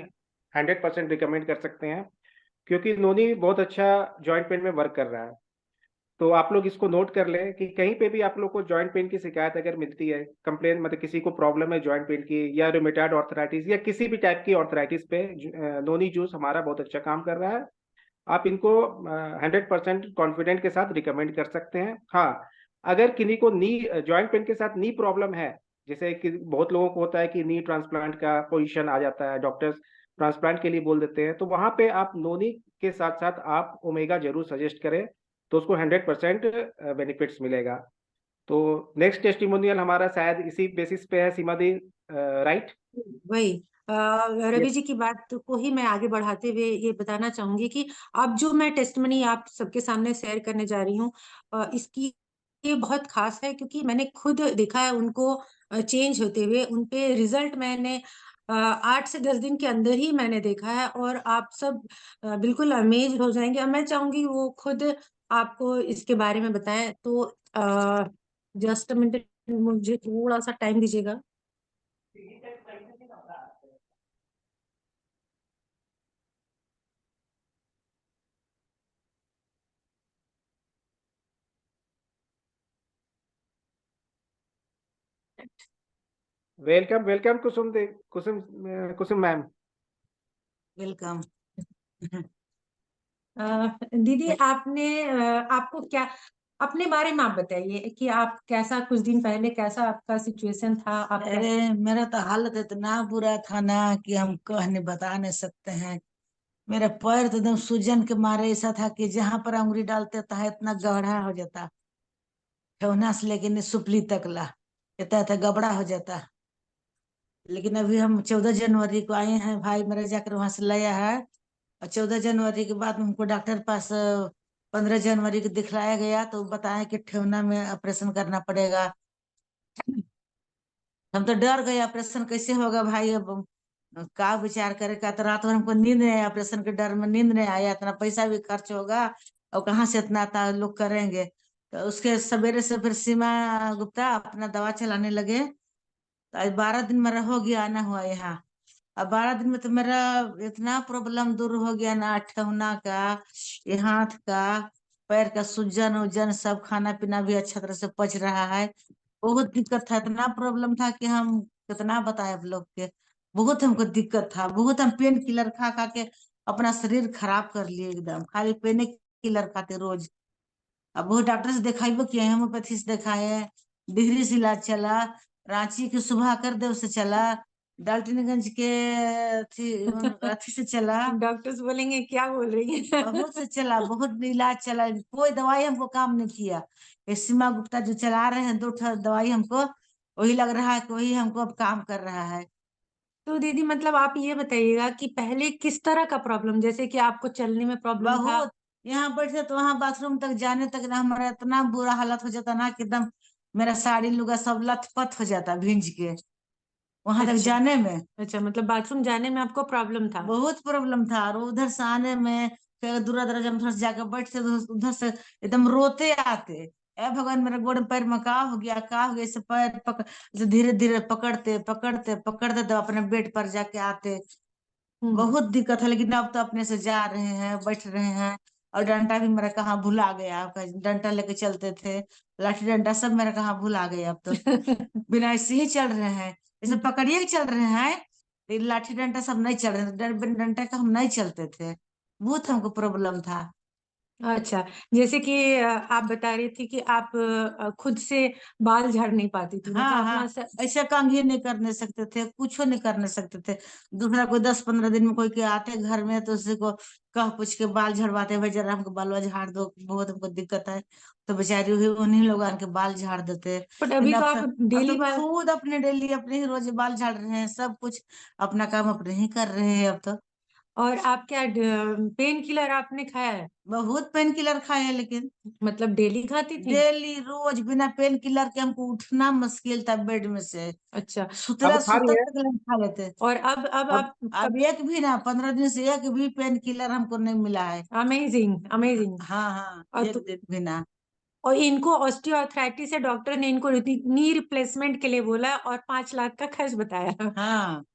Speaker 2: 100% रिकमेंड कर सकते हैं, क्योंकि नोनी बहुत अच्छा जॉइंट पेन में वर्क कर रहा है। तो आप लोग इसको नोट कर लें कि कहीं पे भी आप लोग को जॉइंट पेन की शिकायत अगर मिलती है, कंप्लेन मतलब किसी को प्रॉब्लम है जॉइंट पेन की या रूमेटॉइड आर्थराइटिस या किसी भी टाइप की आर्थराइटिस पे, नोनी जूस हमारा बहुत अच्छा काम कर रहा है। आप इनको 100% कॉन्फिडेंट के साथ रिकमेंड कर सकते हैं। हाँ, अगर किन्हीं को नी जॉइंट पेन के साथ नी प्रॉब्लम है, जैसे कि बहुत लोगों को होता है कि नी ट्रांसप्लांट का पोजीशन आ जाता है, डॉक्टर्स ट्रांसप्लांट के लिए बोल देते हैं, तो वहां पे आप नोनी के साथ साथ आप ओमेगा जरूर सजेस्ट करें, तो उसको 100% बेनिफिट्स मिलेगा। तो नेक्स्ट टेस्टिमोनियल हमारा शायद इसी बेसिस पे है, सीमा दी, राइट?
Speaker 3: वही रवि
Speaker 2: यस।
Speaker 3: जी की बात को ही मैं आगे बढ़ाते हुए ये बताना चाहूंगी कि अब जो मैं टेस्टमनी आप सबके सामने शेयर करने जा रही हूँ, इसकी ये बहुत खास है क्योंकि मैंने खुद देखा है उनको चेंज होते हुए। उनपे रिजल्ट मैंने 8 से 10 दिन के अंदर ही मैंने देखा है, और आप सब बिल्कुल अमेज हो जाएंगे। और मैं चाहूंगी वो खुद आपको इसके बारे में बताएं। तो जस्ट मिनट, मुझे थोड़ा सा टाइम दीजिएगा।
Speaker 2: वेलकम वेलकम कुसुम मैम।
Speaker 3: वेलकम। दीदी आपने आपको क्या अपने बारे में आप बताइए कि आप कैसा, कुछ दिन पहले कैसा आपका सिचुएशन था, आप
Speaker 8: अरे मेरा तो हालत इतना बुरा था ना कि हम कह नहीं बता नहीं सकते हैं। मेरा पैर तो एकदम सूजन के मारे ऐसा था कि जहां पर अंगुली डालते था इतना गहरा हो जाता, ठेहुना से लेके सुपली तक ला इतना था गबड़ा हो जाता। लेकिन अभी हम 14 जनवरी को आए हैं, भाई मेरा जाकर वहां से लाया है। और 14 जनवरी के बाद हमको डॉक्टर पास 15 जनवरी को दिखलाया गया तो बताया कि ठेहुना में ऑपरेशन करना पड़ेगा। हम तो डर गए, ऑपरेशन कैसे होगा भाई, अब का विचार करेगा। तो रात भर हमको नींद नहीं आया, ऑपरेशन के डर में नींद नहीं आया, इतना पैसा भी खर्च होगा और कहाँ से इतना लोग करेंगे। तो उसके सवेरे से फिर सीमा गुप्ता अपना दवा चलाने लगे। तो आज 12 दिन मेरा हो गया आना हुआ यहाँ। अब 12 दिन में तो मेरा इतना प्रॉब्लम दूर हो गया ना, ठेहुना का, ये हाथ का, पैर का सूजन उजन सब, खाना पीना भी अच्छा तरह से पच रहा है। बहुत दिक्कत था, इतना प्रॉब्लम था कि हम कितना बताए आप लोग के। बहुत हमको दिक्कत था, बहुत हम पेन किलर खा खा के अपना शरीर खराब कर लिए एकदम, खाली पेन किलर खाते रोज। अब बहुत डॉक्टर से दिखाइबो किए, होम्योपैथी से दिखाए, डिहरी से इलाज चला, रांची के सुबह कर देव से चला, डाल्टनगंज के अथी से चला,
Speaker 3: डॉक्टर्स बोलेंगे क्या बोल रही है।
Speaker 8: बहुत से चला, बहुत इलाज चला, कोई दवाई हमको काम नहीं किया। ये सीमा गुप्ता जो चला रहे हैं 2 दवाई हमको, वही लग रहा है कि वही हमको अब काम कर रहा है।
Speaker 3: तो दीदी मतलब आप ये बताइएगा कि पहले किस तरह का प्रॉब्लम, जैसे कि आपको चलने में प्रॉब्लम था?
Speaker 8: बहुत, यहाँ बैठे तो वहां बाथरूम तक जाने तक ना हमारा इतना बुरा हालत हो जाता ना कि एकदम मेरा साड़ी लुगा सब लथपथ हो जाता भींज के वहां तक
Speaker 3: अच्छा
Speaker 8: जाने में।
Speaker 3: अच्छा, मतलब बाथरूम जाने में आपको प्रॉब्लम था?
Speaker 8: बहुत प्रॉब्लम था, और उधर से आने में फिर दूरा दराज हम उधर से जाकर बैठते तो उधर से एकदम रोते आते, ए भगवान मेरा गोड़ पैर में का हो गया, का हो गया। ऐसे पैर पकड़, ऐसे धीरे धीरे पकड़ते पकड़ते पकड़ते तो अपने बेड पर जाके आते। बहुत दिक्कत है, लेकिन अब तो अपने से जा रहे हैं, बैठ रहे हैं। और डंडा भी मेरा कहाँ भुला गया, आपका डंडा लेके चलते थे, लाठी डंडा सब मेरा कहाँ भुला गया। अब तो बिना ऐसे ही चल रहे हैं, जैसे पकड़िए के चल रहे हैं, लेकिन लाठी डंडा सब नहीं चल रहे थे, बिना डंडा का हम नहीं चलते थे। बहुत हमको प्रॉब्लम था।
Speaker 3: अच्छा, जैसे कि आप बता रही थी कि आप खुद से बाल झाड़ नहीं पाती थी, मतलब
Speaker 8: हाँ
Speaker 3: अपना
Speaker 8: हाँ, ऐसा काम ही नहीं करने सकते थे, कुछ नहीं करने सकते थे। दूसरा कोई 10-15 दिन में कोई के आते घर में तो उसी को कह पूछ के बाल झड़वाते, भाई जरा हमको बाल झाड़ दो, बहुत हमको दिक्कत है। तो बेचारी हुई उन्हीं लोग आके बाल झाड़ देते।
Speaker 3: बट अभी तो आप
Speaker 8: अब
Speaker 3: डेली
Speaker 8: तो
Speaker 3: बाल,
Speaker 8: खुद अपने डेली अपने ही रोज बाल झाड़ रहे हैं, सब कुछ अपना काम अपने ही कर रहे हैं अब तो।
Speaker 3: और आप क्या पेन किलर आपने खाया है?
Speaker 8: बहुत पेन किलर खाए हैं, लेकिन
Speaker 3: मतलब डेली खाती थी?
Speaker 8: डेली रोज बिना पेन किलर के हमको उठना मुश्किल था बेड में से।
Speaker 3: अच्छा,
Speaker 8: सुतरा
Speaker 2: अब खा रही
Speaker 8: सुतक
Speaker 2: है?
Speaker 8: तक हम खा लेते।
Speaker 3: और अब
Speaker 2: अब
Speaker 3: आप
Speaker 8: अब एक भी ना, 15 दिन से एक भी पेन किलर हमको नहीं मिला है।
Speaker 3: Amazing amazing.
Speaker 8: हाँ हाँ,
Speaker 3: और
Speaker 8: एक दिन भी ना।
Speaker 3: और इनको ऑस्टियोआर्थराइटिस है, डॉक्टर ने इनको नी रिप्लेसमेंट के लिए बोला और 5 लाख का खर्च बताया।
Speaker 8: हाँ,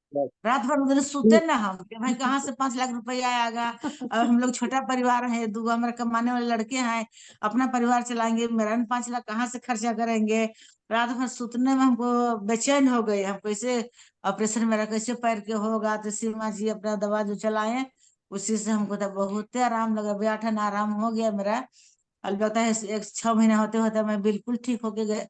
Speaker 8: रात भर उधर सोते ना हम कि भाई कहाँ से 5 लाख रुपया आएगा। और हम लोग छोटा परिवार है, 2 हमारे कमाने वाले लड़के हैं, अपना परिवार चलाएंगे, मेरा 5 लाख कहाँ से खर्चा करेंगे। रात भर सुतने में हमको बेचैन हो गए, हम कैसे ऑपरेशन मेरा कैसे पैर के होगा। तो सीमा जी अपना दवा जो चलाए उसी से हमको तो बहुत आराम लगा, 8 आराम हो गया मेरा। अलबत्ता है 6 महीना होते होते मैं बिल्कुल ठीक होके गए,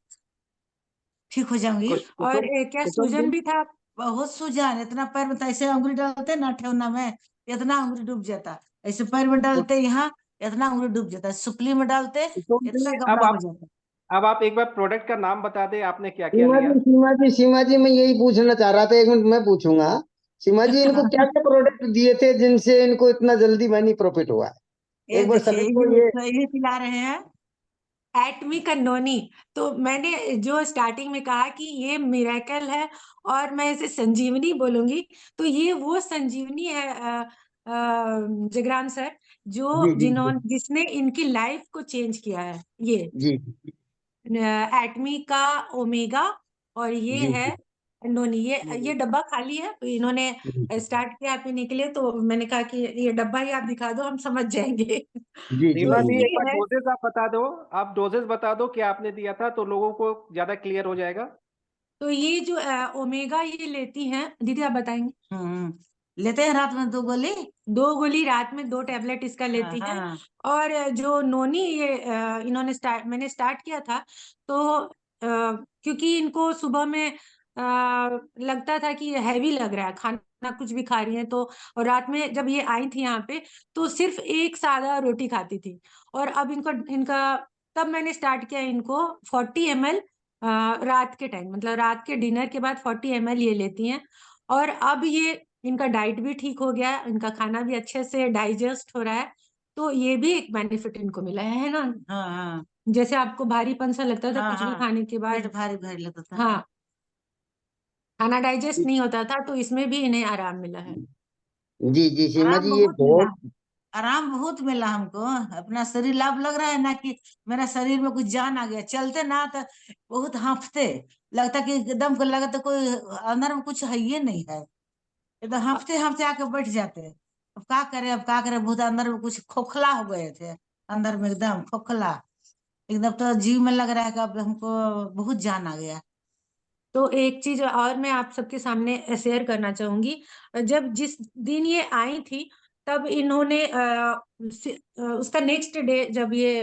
Speaker 8: ठीक हो जाऊंगी।
Speaker 3: और
Speaker 2: कुसुम
Speaker 3: क्या
Speaker 2: कुसुम
Speaker 3: सूजन
Speaker 2: जी,
Speaker 3: भी था?
Speaker 8: बहुत सूजन, इतना पैर में तो ऐसे अंगुली डालते ना ठेवना में, इतना अंगुली डूब जाता। ऐसे पैर में डालते यहाँ, इतना अंगुली डूब जाता, सुपली में डालते
Speaker 2: कुसुम
Speaker 8: इतना
Speaker 2: जी,
Speaker 8: घबरा हो जाता।
Speaker 2: अब आप एक बार प्रोडक्ट का नाम बता दें, आपने क्या क्या लिया?
Speaker 9: सीमा जी मैं यही पूछना चाह रहा था, 1 मिनट मैं पूछूंगा। सीमा जी इनको क्या क्या प्रोडक्ट दिए थे जिनसे इनको इतना जल्दी मनी प्रॉफिट हुआ है?
Speaker 8: ये
Speaker 9: एक बार
Speaker 8: देखिए,
Speaker 9: सभी को
Speaker 8: ये
Speaker 9: ये
Speaker 8: तो ये पिला रहे हैं।
Speaker 3: एटमी का नोनी। तो मैंने जो स्टार्टिंग में कहा कि ये मिरेकल है और मैं इसे संजीवनी बोलूंगी, तो ये वो संजीवनी है जगराम सर,
Speaker 9: जी जी जी
Speaker 3: जिसने इनकी लाइफ को चेंज किया है। ये
Speaker 9: जी
Speaker 3: एटमी का ओमेगा, और ये
Speaker 9: जी
Speaker 3: है नोनी। ये डब्बा खाली है, तो इन्होंने
Speaker 9: जी
Speaker 3: स्टार्ट किया पीने के लिए, तो मैंने कहा कि ये डब्बा ही आप दिखा दो, हम समझ जाएंगे।
Speaker 9: जी जी
Speaker 3: तो
Speaker 2: सीमा जी,
Speaker 9: जी
Speaker 2: एक
Speaker 3: ये
Speaker 2: बार
Speaker 3: है।
Speaker 2: डोजेज आप बता दो, आप डोजेज बता दो क्या आपने दिया था, तो लोगों को ज्यादा क्लियर हो जाएगा।
Speaker 3: तो ये जो ओमेगा ये लेती हैं दीदी, आप बताएंगे?
Speaker 8: लेते हैं रात में 2 गोली।
Speaker 3: 2 गोली रात में, 2 टैबलेट इसका लेती हैं।
Speaker 8: हाँ
Speaker 3: और जो नोनी ये इन्होंने मैंने स्टार्ट किया था, तो क्योंकि इनको सुबह में लगता था कि हैवी लग रहा है, खाना कुछ भी खा रही है तो, और रात में जब ये आई थी यहाँ पे तो सिर्फ एक सादा रोटी खाती थी। और अब इनका तब मैंने स्टार्ट किया इनको 40 ml रात के टाइम, मतलब रात के डिनर के बाद 40 ml ये लेती हैं। और अब ये इनका डाइट भी ठीक हो गया, इनका खाना भी अच्छे से डाइजेस्ट हो रहा है। तो ये भी एक बेनिफिट इनको मिला है ना?
Speaker 8: हाँ
Speaker 3: जैसे आपको भारीपन सा लगता था
Speaker 8: हाँ
Speaker 3: कुछ भी
Speaker 8: हाँ,
Speaker 3: खाने के बाद,
Speaker 8: पेट भारी भारी लगता था।
Speaker 3: हाँ, खाना डाइजेस्ट नहीं होता था, तो इसमें भी इन्हें आराम मिला है।
Speaker 9: जी जी सीमा
Speaker 8: आराम
Speaker 9: जी, ये
Speaker 8: बहुत मिला,
Speaker 9: बहुत
Speaker 8: आराम बहुत मिला हमको। अपना शरीर लाभ लग रहा है ना, कि मेरा शरीर में कुछ जान आ गया। चलते ना तो बहुत हाँफते, लगता कि एकदम को लगा तो कोई अंदर में कुछ है ही नहीं है। एकदम हाँफते हाँफते आके बैठ जाते। अब क्या करें, अब क्या करें, बहुत अंदर में कुछ खोखला हो गए थे, अंदर में एकदम खोखला, एकदम तो जीव में लग रहा है कि अब हमको बहुत जान आ गया।
Speaker 3: तो एक चीज और मैं आप सबके सामने शेयर करना चाहूंगी। जब जिस दिन ये आई थी, तब इन्होंने उसका नेक्स्ट डे जब ये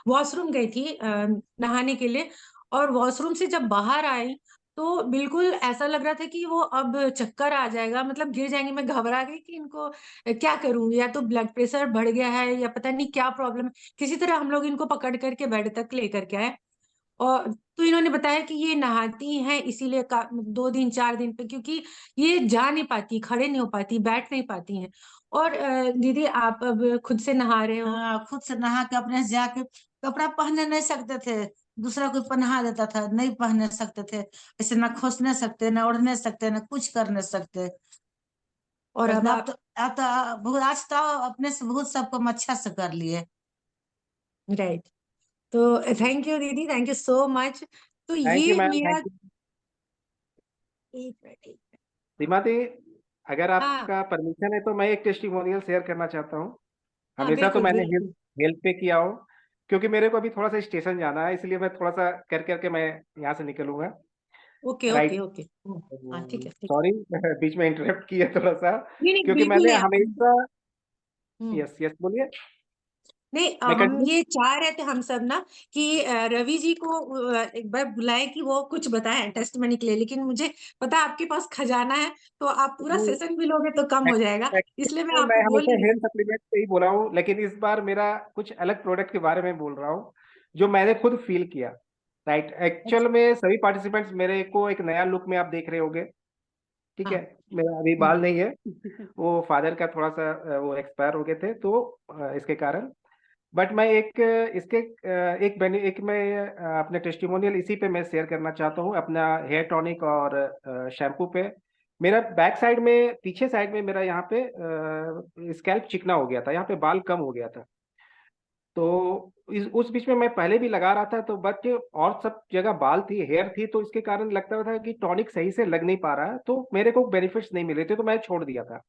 Speaker 3: वॉशरूम गई थी नहाने के लिए, और वॉशरूम से जब बाहर आई तो बिल्कुल ऐसा लग रहा था कि वो अब चक्कर आ जाएगा, मतलब गिर जाएंगे। मैं घबरा गई कि इनको क्या करूं, या तो ब्लड प्रेशर बढ़ गया है या पता नहीं क्या प्रॉब्लम है। किसी तरह हम लोग इनको पकड़ करके बेड तक लेकर के आए। और तो इन्होंने बताया कि ये नहाती हैं इसीलिए 2 दिन 4 दिन पे, क्योंकि ये जा नहीं पाती, खड़े नहीं हो पाती, बैठ नहीं पाती हैं। और दीदी आप अब खुद से नहा रहे हो?
Speaker 8: हाँ, खुद से नहा के अपने से जाके, कपड़ा पहनने नहीं सकते थे, दूसरा कोई पहना देता था, नहीं पहन सकते थे, ऐसे ना खोस नहीं सकते, ना ओढ़ नहीं सकते, ना कुछ कर नहीं सकते।
Speaker 3: और
Speaker 8: लेकिन
Speaker 3: अब
Speaker 8: अब
Speaker 3: आप,
Speaker 8: तो बहुत, आज तो अपने से बहुत सब काम अच्छा से कर लिए।
Speaker 3: राइट। तो थैंक यू दीदी, थैंक यू सो मच। तो
Speaker 2: थैंक यू
Speaker 3: ये
Speaker 2: मैम,
Speaker 3: मेरा
Speaker 2: थैंक यू
Speaker 3: एक मिनट, एक मिनट।
Speaker 2: सीमा दी। अगर
Speaker 3: हाँ
Speaker 2: आपका परमिशन है तो मैं एक टेस्टिमोनियल शेयर करना चाहता हूँ।
Speaker 3: हाँ,
Speaker 2: हमेशा तो
Speaker 3: बिल्कुल
Speaker 2: मैंने हेल्प
Speaker 3: बिल्कुल।
Speaker 2: हेल्प पे किया हो, क्योंकि मेरे को अभी थोड़ा सा स्टेशन जाना है, इसलिए मैं थोड़ा सा कर करके मैं यहाँ से निकलूंगा।
Speaker 3: Okay okay
Speaker 2: right,
Speaker 3: okay. हाँ ठीक है, ठीक
Speaker 2: सॉरी बीच में इंटरप्ट किया थोड़ा सा,
Speaker 3: है। नहीं नहीं,
Speaker 2: क्योंकि
Speaker 3: बिल्कुल
Speaker 2: मैंने
Speaker 3: नहीं आप।
Speaker 2: हमेशा,
Speaker 3: हम्म।
Speaker 2: यस यस बोलिए।
Speaker 3: नहीं,
Speaker 2: मैं
Speaker 3: हम
Speaker 2: कंटिन्यू,
Speaker 3: ये चाह रहे थे हम सब ना कि रवि जी को एक बार बुलाए कि वो कुछ बताएं टेस्ट मनी के लिए, लेकिन मुझे पता है आपके पास खजाना है, तो आप पूरा सेशन भी लोगे तो कम हो जाएगा, इसलिए मैं
Speaker 2: एक्चुअली मैं
Speaker 3: आपको बोल
Speaker 2: हमेशा
Speaker 3: ही रही
Speaker 2: हेल्थ सप्लीमेंट पे ही बोला हूँ, लेकिन इस बार मेरा कुछ अलग प्रोडक्ट के बारे में बोल रहा हूँ जो मैंने खुद फील किया। राइट,
Speaker 3: हूँ।
Speaker 2: एक्चुअल में सभी पार्टिसिपेंट्स मेरे को एक नया लुक में आप देख रहे होगे। ठीक है,
Speaker 3: हाँ।
Speaker 2: मेरा अभी
Speaker 3: हम्म।
Speaker 2: बाल नहीं है, वो फादर का थोड़ा सा वो एक्सपायर हो गए थे, तो इसके कारण। बट मैं एक इसके एक मैं अपने टेस्टिमोनियल इसी पे मैं शेयर करना चाहता हूँ, अपना हेयर टॉनिक और शैम्पू पे। मेरा बैक साइड में, पीछे साइड में मेरा यहाँ पे स्कैल्प चिकना हो गया था, यहाँ पे बाल कम हो गया था। तो उस बीच में मैं पहले भी लगा रहा था, तो बट और सब जगह बाल थी, हेयर थी, तो इसके कारण लगता था कि टॉनिक सही से लग नहीं पा रहा है, तो मेरे को बेनिफिट्स नहीं मिले थे, तो मैं छोड़ दिया था।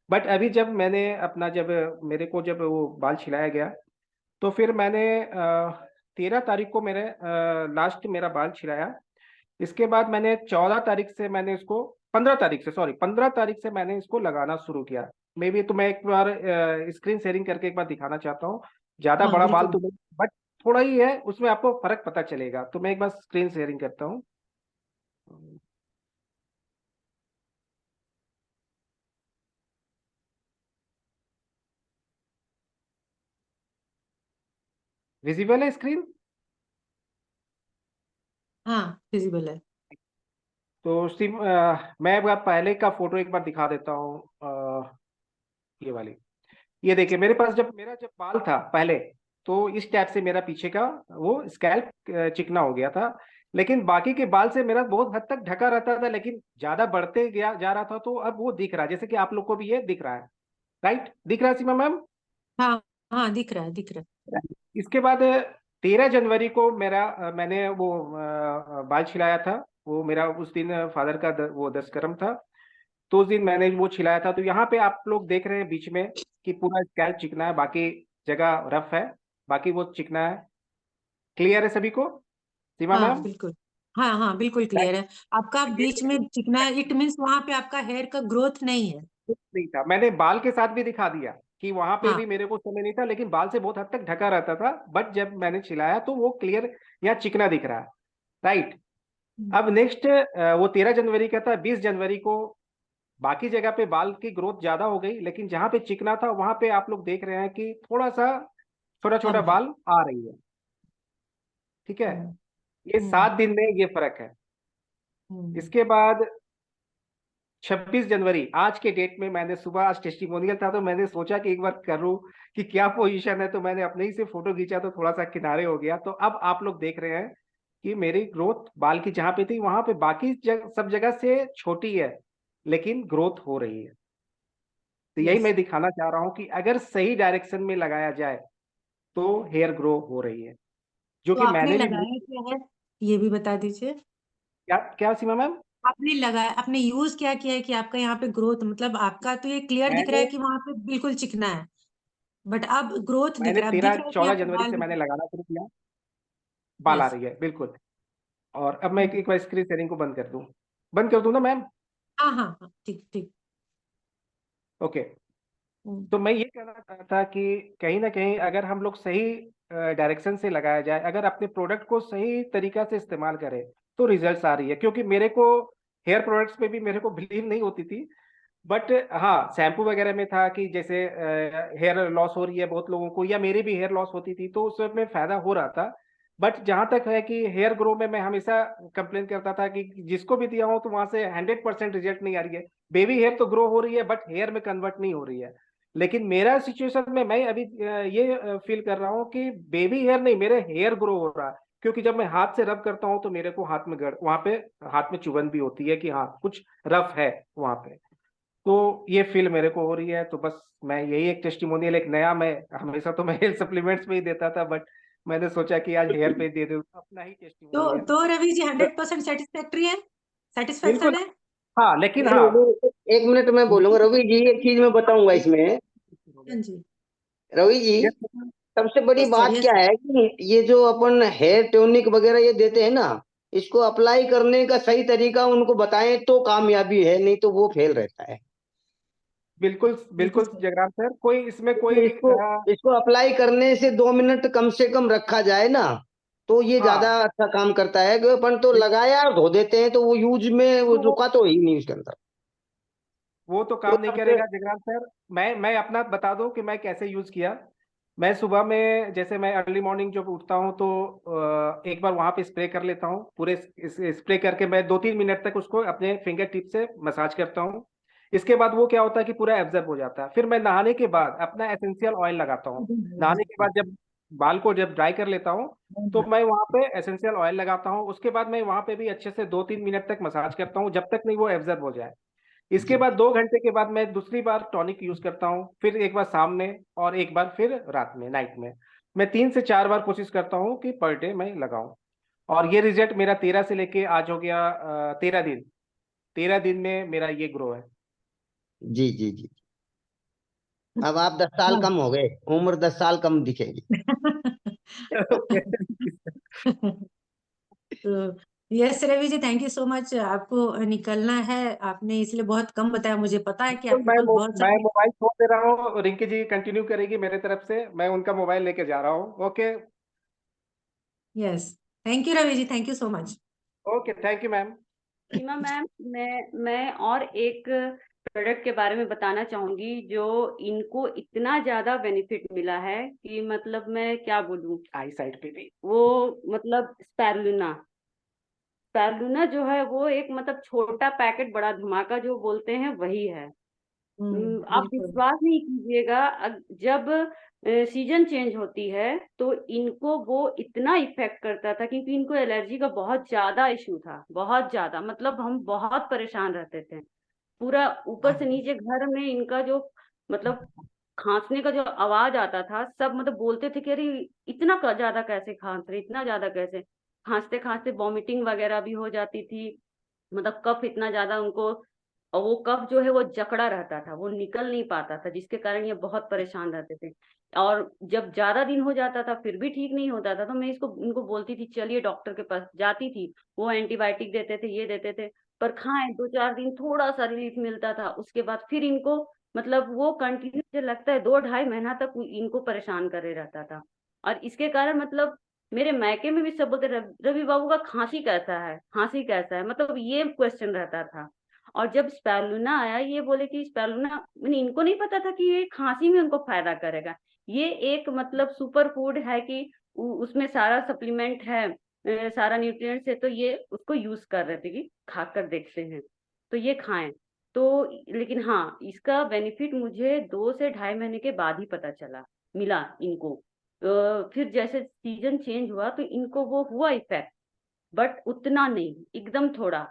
Speaker 2: बट अभी जब मैंने अपना, जब मेरे को जब वो बाल छिलाया गया, तो फिर मैंने 13 तारीख को मेरे लास्ट मेरा बाल छिलाया। इसके बाद मैंने 14 तारीख से मैंने इसको, 15 तारीख से, सॉरी 15 तारीख से मैंने इसको लगाना शुरू किया। मे बी तो मैं एक बार स्क्रीन शेयरिंग करके एक बार दिखाना चाहता हूँ। ज्यादा
Speaker 3: हाँ
Speaker 2: बड़ा बाल
Speaker 3: बिल्कुल।
Speaker 2: तो नहीं, बट थोड़ा ही है, उसमें आपको फर्क पता चलेगा। तो मैं एक बार स्क्रीन शेयरिंग करता हूँ। विजिबल है स्क्रीन?
Speaker 3: हाँ फिजिबल है।
Speaker 2: तो मैं एक बार पहले का फोटो एक बार दिखा देता हूँ। ये वाली, ये देखिए, मेरे पास जब बाल था पहले, तो इस टाइप से मेरा पीछे का वो स्कैल्प चिकना हो गया था। लेकिन बाकी के बाल से मेरा बहुत हद तक ढका रहता था, लेकिन ज्यादा बढ़ते गया जा रहा था, तो अब वो दिख रहा है, जैसे कि आप लोग को भी ये दिख रहा है। राइट, दिख रहा है सीमा मैम?
Speaker 3: हाँ हाँ, दिख रहा है, दिख रहा
Speaker 2: इसके बाद 13 जनवरी को मैंने वो बाल छिलाया था। वो मेरा उस दिन फादर का वो दशकर्म था, तो उस दिन मैंने वो छिलाया था। तो यहाँ पे आप लोग देख रहे हैं बीच में कि पूरा स्कैल्प चिकना है, बाकी जगह रफ है, बाकी वो चिकना है। क्लियर है सभी को,
Speaker 3: है।
Speaker 2: सीमा
Speaker 3: हाँ
Speaker 2: मैम?
Speaker 3: बिल्कुल। हाँ हाँ बिल्कुल क्लियर है आपका
Speaker 2: ये
Speaker 3: बीच में चिकना, इट मीन्स वहां पे आपका हेयर का ग्रोथ नहीं है।
Speaker 2: कुछ नहीं था। मैंने बाल के साथ भी दिखा दिया कि वहां पे
Speaker 3: हाँ
Speaker 2: भी मेरे को समय नहीं था, लेकिन बाल से बहुत हद तक ढका रहता था, बट जब मैंने चिल्लाया तो वो क्लियर यहाँ चिकना दिख रहा है। राइट। अब नेक्स्ट वो 13 जनवरी का था। 20 जनवरी को बाकी जगह पे बाल की ग्रोथ ज्यादा हो गई, लेकिन जहां पे चिकना था वहां पे आप लोग देख रहे हैं कि थोड़ा सा छोटा छोटा
Speaker 3: कम है।
Speaker 2: बाल आ रही है। ठीक है।
Speaker 3: हम्म
Speaker 2: ये
Speaker 3: हम्म
Speaker 2: 7 दिन में ये फर्क है।
Speaker 3: हम्म
Speaker 2: इसके बाद 26 जनवरी आज के डेट में, मैंने सुबह, आज टेस्टिमोनियल था तो मैंने सोचा कि एक बार करूं कि क्या पोजीशन है, तो मैंने अपने ही से फोटो खींचा तो थोड़ा सा किनारे हो गया। तो अब आप लोग देख रहे हैं कि मेरी ग्रोथ बाल की जहां पे थी वहां पे बाकी सब जगह से छोटी है, लेकिन ग्रोथ हो रही है। तो यही
Speaker 3: यस।
Speaker 2: मैं दिखाना चाह रहा हूँ कि अगर सही डायरेक्शन में लगाया जाए तो हेयर ग्रो हो रही है, जो
Speaker 3: तो
Speaker 2: कि
Speaker 3: आपने
Speaker 2: मैंने भी
Speaker 3: लगाया क्या है ये भी बता दीजिए।
Speaker 2: क्या क्या सीमा मैम?
Speaker 3: आपने लगाया, आपने यूज क्या किया है कि आपका यहाँ पे ग्रोथ, मतलब आपका तो ये क्लियर दिख रहा
Speaker 2: मैंने
Speaker 3: है कि वहां पे बिल्कुल चिकना है, बट अब ग्रोथ दिख
Speaker 2: मैंने
Speaker 3: रहा है, अब दिख
Speaker 2: तेरह
Speaker 3: रहा है कि
Speaker 2: चौदह
Speaker 3: आपके
Speaker 2: जनवरी
Speaker 3: बाल
Speaker 2: से
Speaker 3: दिख
Speaker 2: मैंने
Speaker 3: रहे
Speaker 2: लगाना शुरू किया। बाल
Speaker 3: हैं।
Speaker 2: आ
Speaker 3: यस।
Speaker 2: रही है बिल्कुल। और अब मैं एक बार स्क्रीन शेयरिंग को बंद कर दूं ना मैम?
Speaker 3: हाँ हाँ हाँ ठीक ठीक।
Speaker 2: ओके।
Speaker 3: हम्म,
Speaker 2: तो मैं ये कहना चाहता था कि कहीं ना कहीं अगर हम लोग सही डायरेक्शन से लगाया जाए, अगर अपने प्रोडक्ट को सही तरीका से इस्तेमाल करें तो रिजल्ट्स आ रही है। क्योंकि मेरे को हेयर प्रोडक्ट्स पे भी मेरे को बिलीव नहीं होती थी, बट हाँ शैम्पू वगैरह में था कि जैसे हेयर लॉस हो रही है बहुत लोगों को, या मेरी भी हेयर लॉस होती थी तो उसमें फायदा हो रहा था। बट जहां तक है कि हेयर ग्रो में मैं हमेशा कंप्लेन करता था कि जिसको भी दिया हूं तो वहां से 100% रिजल्ट नहीं आ रही है। बेबी हेयर तो ग्रो हो रही है बट हेयर में कन्वर्ट नहीं हो रही है। लेकिन मेरा सिचुएशन में मैं अभी ये फील कर रहा हूँ कि बेबी हेयर नहीं, मेरे हेयर ग्रो हो रहा है। क्योंकि जब मैं हाथ से रब करता हूँ तो मेरे को हाथ में वहां पे हाथ में चुभन भी होती है कि हाँ कुछ रफ है वहां पे। तो ये फील मेरे को हो रही है। तो बस मैं यही एक टेस्टिमोनियल, एक नया, मैं हमेशा तो मैं हेल्थ सप्लीमेंट्स में ही देता था, बट मैंने सोचा कि आज हेयर पे दे दूं अपना ही टेस्टिमोनियल।
Speaker 3: तो रवि जी 100% सेटिस्फैक्ट्री है,
Speaker 2: बिल्कुल।
Speaker 3: सेटिस्फेक्शन है।
Speaker 2: हाँ लेकिन
Speaker 9: नहीं
Speaker 2: हाँ
Speaker 9: नहीं, एक मिनट मैं बोलूंगा रवि जी, एक चीज मैं बताऊंगा इसमें।
Speaker 3: हाँ जी।
Speaker 9: रवि जी, सबसे बड़ी
Speaker 3: यस सर,
Speaker 9: बात
Speaker 3: यस
Speaker 9: क्या
Speaker 3: सर।
Speaker 9: है कि ये जो अपन हेयर टोनिक वगैरह ये देते हैं ना, इसको अप्लाई करने का सही तरीका उनको बताएं तो कामयाबी है, नहीं तो वो फेल रहता है।
Speaker 2: बिल्कुल
Speaker 3: बिल्कुल
Speaker 2: बिल्कुल
Speaker 3: सर।
Speaker 2: जगराम सर, कोई इसमें
Speaker 9: क्योंकि
Speaker 2: कोई
Speaker 9: इसको इसको अप्लाई करने से 2 मिनट कम से कम रखा जाए ना, तो ये ज्यादा
Speaker 2: हाँ
Speaker 9: अच्छा काम करता है। कि अपन तो लगाया और धो देते हैं, तो वो यूज में वो
Speaker 2: तो
Speaker 9: रुका तो ही नहीं उसके अंदर।
Speaker 2: वो तो
Speaker 9: तो
Speaker 2: काम नहीं
Speaker 9: सबसे
Speaker 2: करेगा जगराम सर। मैं अपना बता दूं कि मैं कैसे यूज किया। मैं सुबह में जैसे मैं अर्ली मॉर्निंग जब उठता हूं तो एक बार वहां पे स्प्रे कर लेता हूं पूरे। स्प्रे करके मैं 2-3 मिनट तक उसको अपने फिंगर टिप से मसाज करता हूं। इसके बाद वो क्या होता है कि पूरा एब्जर्ब हो जाता है। फिर मैं नहाने के बाद अपना एसेंशियल ऑयल लगाता हूँ। नहाने के बाद जब बाल को जब ड्राई कर लेता हूँ तो मैं वहां पे एसेंशियल ऑयल लगाता हूँ। उसके बाद मैं वहां पे भी अच्छे से 2-3 मिनट तक मसाज करता हूँ जब तक नहीं वो एब्जर्ब हो जाए। इसके
Speaker 9: जी
Speaker 2: बाद 2 घंटे के बाद मैं दूसरी बार टॉनिक यूज करता हूँ, फिर एक बार शाम में और एक बार फिर रात में, नाइट में। मैं 3 से 4 बार कोशिश करता हूँ कि पर डे मैं लगाऊं। और ये रिजल्ट मेरा 13 से लेके आज हो गया 13 दिन। 13 दिन में मेरा ये ग्रो है।
Speaker 9: जी जी जी। अब आप 10 साल
Speaker 3: हाँ।
Speaker 9: कम हो गए, उम्र 10 साल कम दिखेगी।
Speaker 3: तो yes Ravi ji, thank you so much. आपको निकलना है, आपने इसलिए बहुत कम बताया, मुझे पता है कि
Speaker 2: तो
Speaker 3: आपके पास बहुत
Speaker 2: मैं
Speaker 3: सारे।
Speaker 2: मोबाइल छोड़ दे रहा हूँ, रिंकी जी कंटिन्यू करेगी मेरे तरफ से, मैं उनका मोबाइल लेके जा रहा हूँ। Okay.
Speaker 3: Yes, thank you Ravi ji, thank you so much.
Speaker 2: Okay thank you ma'am.
Speaker 1: Seema ma'am, मैं और एक प्रोडक्ट के बारे में बताना चाहूंगी जो इनको इतना ज्यादा बेनिफिट मिला है कि मतलब मैं क्या बोलूं।
Speaker 2: आई साइड पे भी।
Speaker 1: वो मतलब स्पैरुलिना। स्पैरुलिना जो है वो एक मतलब छोटा पैकेट बड़ा धमाका जो बोलते हैं वही है। आप
Speaker 3: बिल्कुल।
Speaker 1: विश्वास नहीं कीजिएगा, जब सीजन चेंज होती है तो इनको वो इतना इफेक्ट करता था, क्योंकि इनको एलर्जी का बहुत ज्यादा इशू था, बहुत ज्यादा, मतलब हम बहुत परेशान रहते थे। पूरा ऊपर से नीचे घर में इनका जो मतलब खांसने का जो आवाज आता था, सब मतलब बोलते थे कि अरे इतना ज्यादा कैसे खांस रहे, इतना ज्यादा कैसे। खांसते खांसते वॉमिटिंग वगैरह भी हो जाती थी, मतलब कफ इतना ज्यादा उनको। और वो कफ जो है वो जकड़ा रहता था, वो निकल नहीं पाता था, जिसके कारण ये बहुत परेशान रहते थे। और जब ज्यादा दिन हो जाता था फिर भी ठीक नहीं होता था, तो मैं इनको बोलती थी चलिए डॉक्टर के पास जाती थी। वो एंटीबायोटिक देते थे, ये देते थे, पर खाएं 2-4 दिन थोड़ा सा रिलीफ मिलता था, उसके बाद फिर इनको मतलब वो कंटिन्यू मुझे लगता है 2-2.5 महीना तक इनको परेशान करे रहता था। और इसके कारण मतलब मेरे मायके में भी सब बोलते रवि बाबू का खांसी कैसा है, खांसी कैसा है, मतलब ये क्वेश्चन रहता था। और जब स्पैलुना आया, ये बोले कि स्पैलुना, मैंने इनको नहीं पता था कि ये खांसी में उनको फायदा करेगा। ये एक मतलब सुपर फूड है कि उसमें सारा सप्लीमेंट है, सारा न्यूट्रिएंट्स है, तो ये उसको यूज कर रहे थे कि खाकर देखते हैं तो ये खाएं। तो लेकिन हाँ, इसका बेनिफिट मुझे 2 से 2.5 महीने के बाद ही पता चला, मिला इनको। फिर जैसे सीजन चेंज हुआ तो इनको वो हुआ इफेक्ट, बट उतना नहीं, एकदम थोड़ा